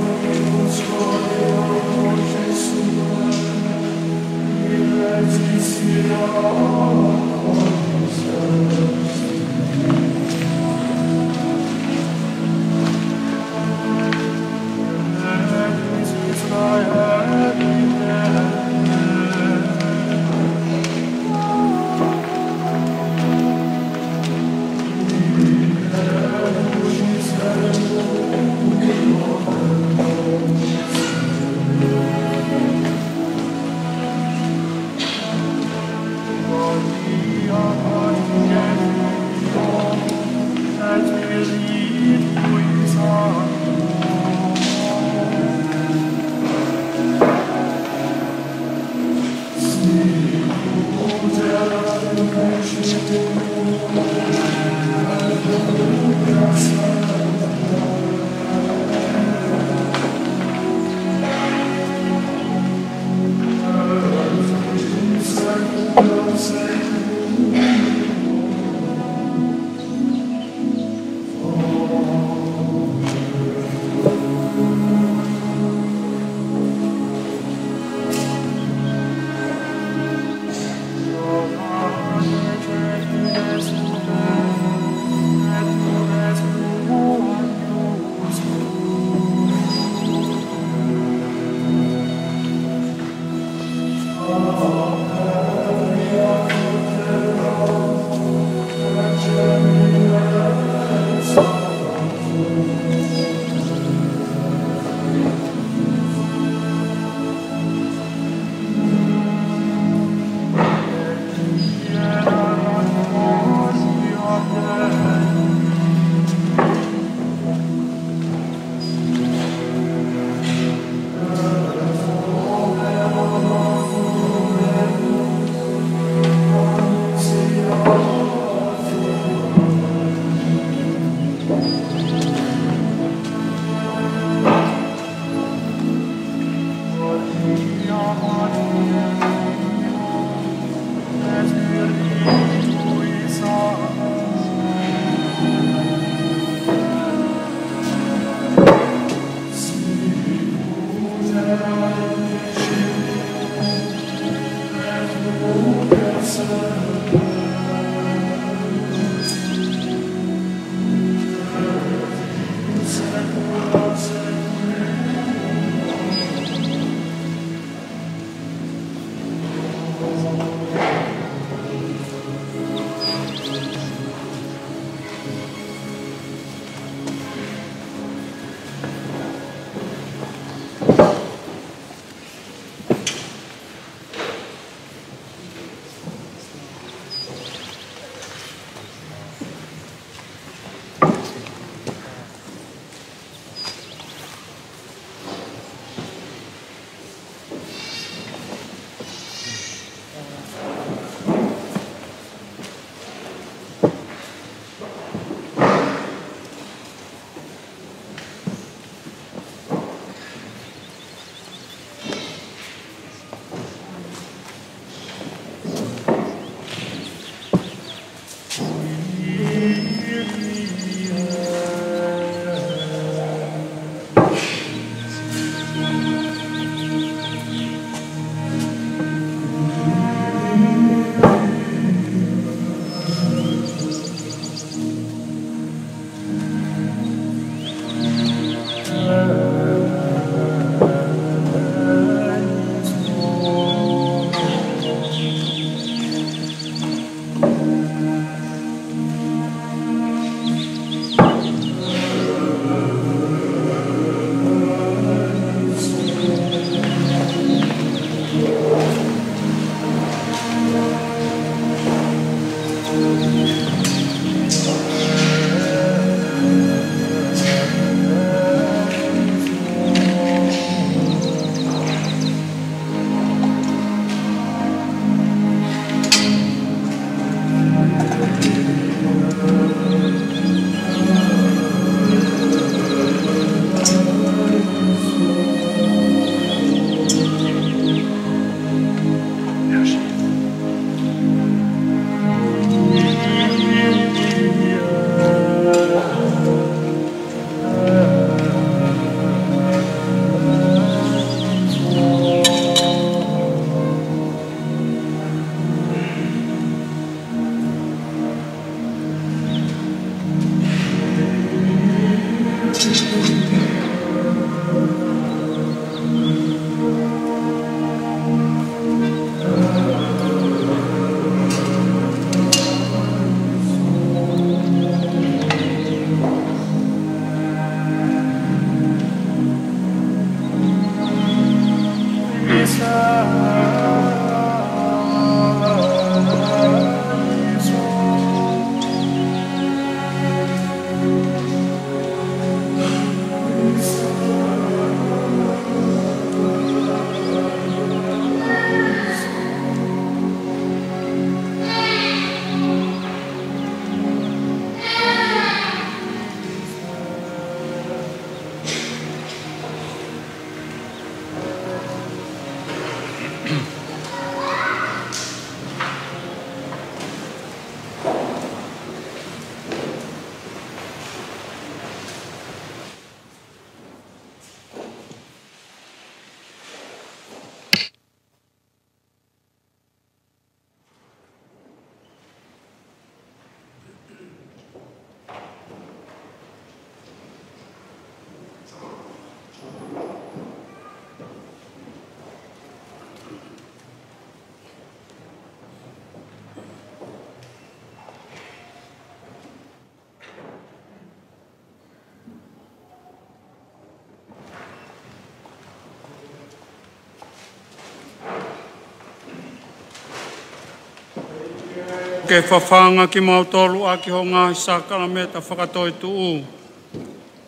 ke whawhanga ki mautolu a ki ho ngāhi sākala me ta whakatoitu u.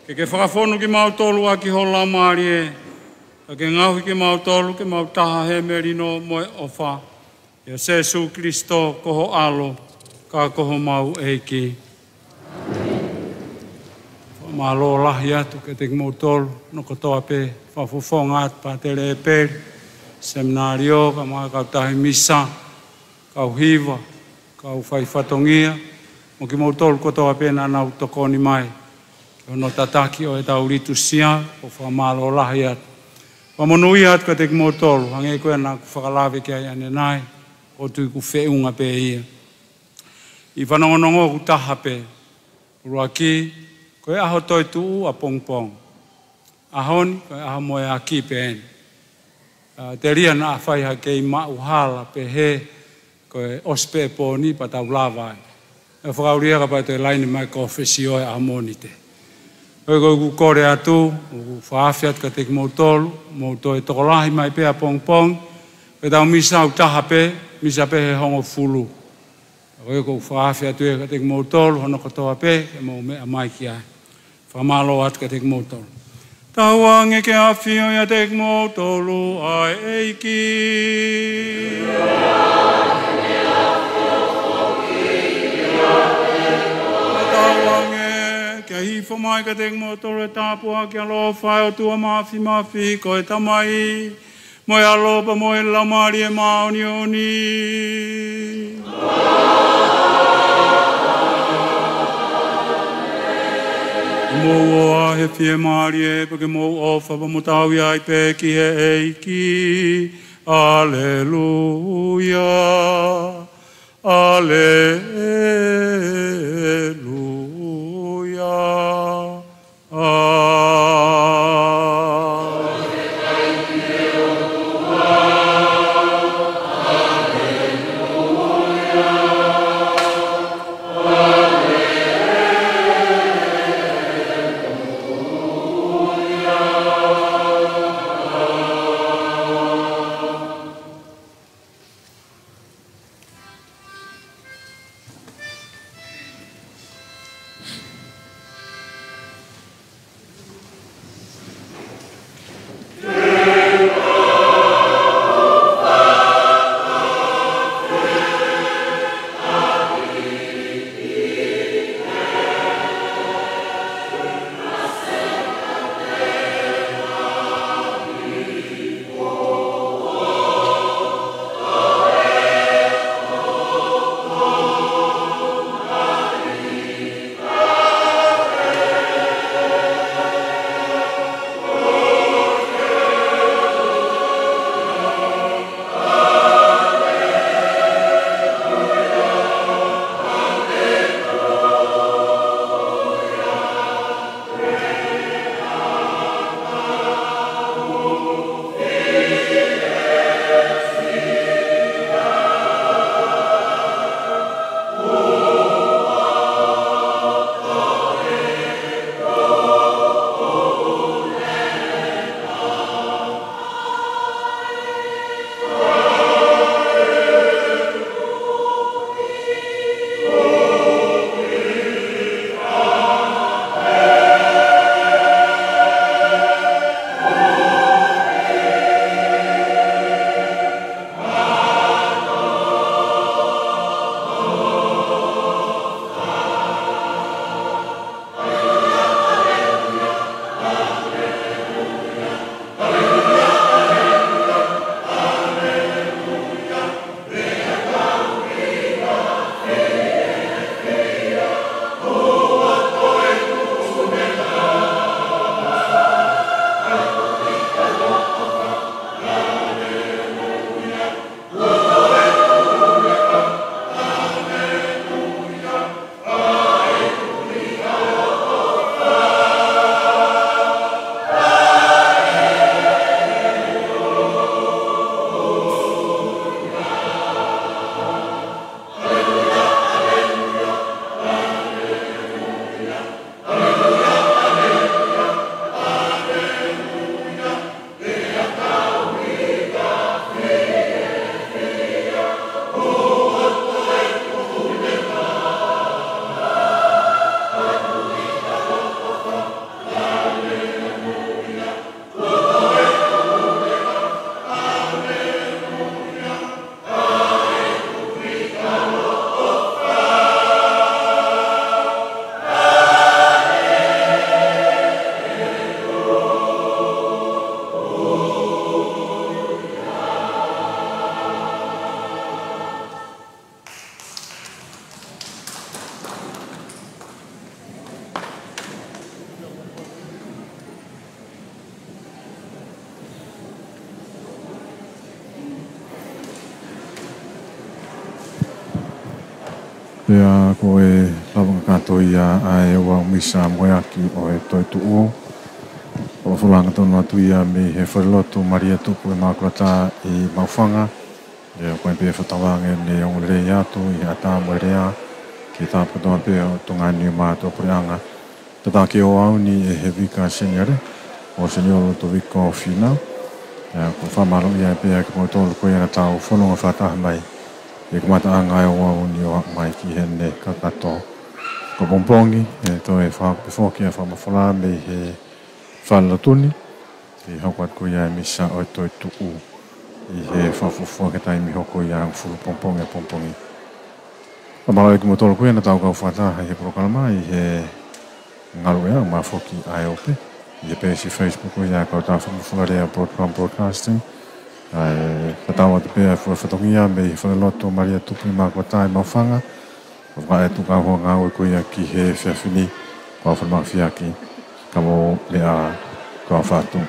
Ke whakawhonu ki mautolu a ki ho la maari e. Ke ngauhi ki mautolu ke mautaha he merino moe ofa. Ia Jesu Kristo koho alo ka koho mau eiki. Malo lahi atu ke te mautolu no kotoa pe whawhawhonga atu pa te le peri. Seminario ka mga kautahi misa. Kau hiva, kau whai whatongia, mo ki mautolu kotoa pēnā nau tokoni mai. Ki ono tataki o e tau ritu sia, o whamalo lahi atu. Wamonui atu ka te ki mautolu, hange koe nā ku whakalawe ki ai ane nai, o tui ku whiunga pē ia. I whanongonongo ku taha pē, urua ki, koe aho toi tuu a pongpong. Ahoni, koe aho moe a ki pēni. Te ria na a whaiha kei mauhala pē he, koe ospe po ni pa tau lawai. E whakauria ka pai te laini mai ko whesi oe a monite. Koe koe ku kore atu, ku whaafiat ka te ki mautolu, mautoe tokolahi mai pēa pong pong, koe tau misa au taha pē, misa pē he hongo fulu. Koe koe whaafiat ue ka te ki mautolu, hono katoa pē, e mau mea mai ki ai. Whamalo atu ka te ki mautolu. Tahuange ke awhio ia te ki mautolu ai eiki. Hifo mai ka te ngotoro e tāpua ki alo whai o tua mawhi ko e tamai. Moe alopa moe lamari e maoni oni. Mou o a he fie maari e pake mou o whapamutawi ai pe ki he eiki. Alleluia. Alleluia. Pea ko e lawanga kato ia ai wa misa moyaki o e toi tuo. O fulanga tonu atu ia me he wharilotu Maria tupu e makurata i maufanga. E o koe pia whatawange ne o le atu i ata mo rea. Ki tāpatoa pia o tungani o mātua pureanga. Tata ki o au ni e he vika seniore. O senioro to vika o whina. Ko whamaro ia pia ki mo tolu koe ana tau whanonga whataha mai. E kumata anga e o au ni o mai ki hene kakato. Ko pompongi e to e whakipoki a whamawhala me he whalatuni. I hokwat ko ia misa o to e tuku. I he whafufua ke taimi hoko ia ang furu pompongi a pompongi. Whamaro e ki mo tolu koe ana tau kau whataha he prokalama i he ngaru ea ma foki ai ope. I he pesi Facebook o ia kau tā whamawhala rea broadcasting. Katawa te pēa fua whatongia me i whanaloto Maria tupu i Makuatai Maufanga. Whaka e tuka hoa ngā oi koia ki he whiawhini. Kua whanamawhiaki. Ka mo lea kua whātu.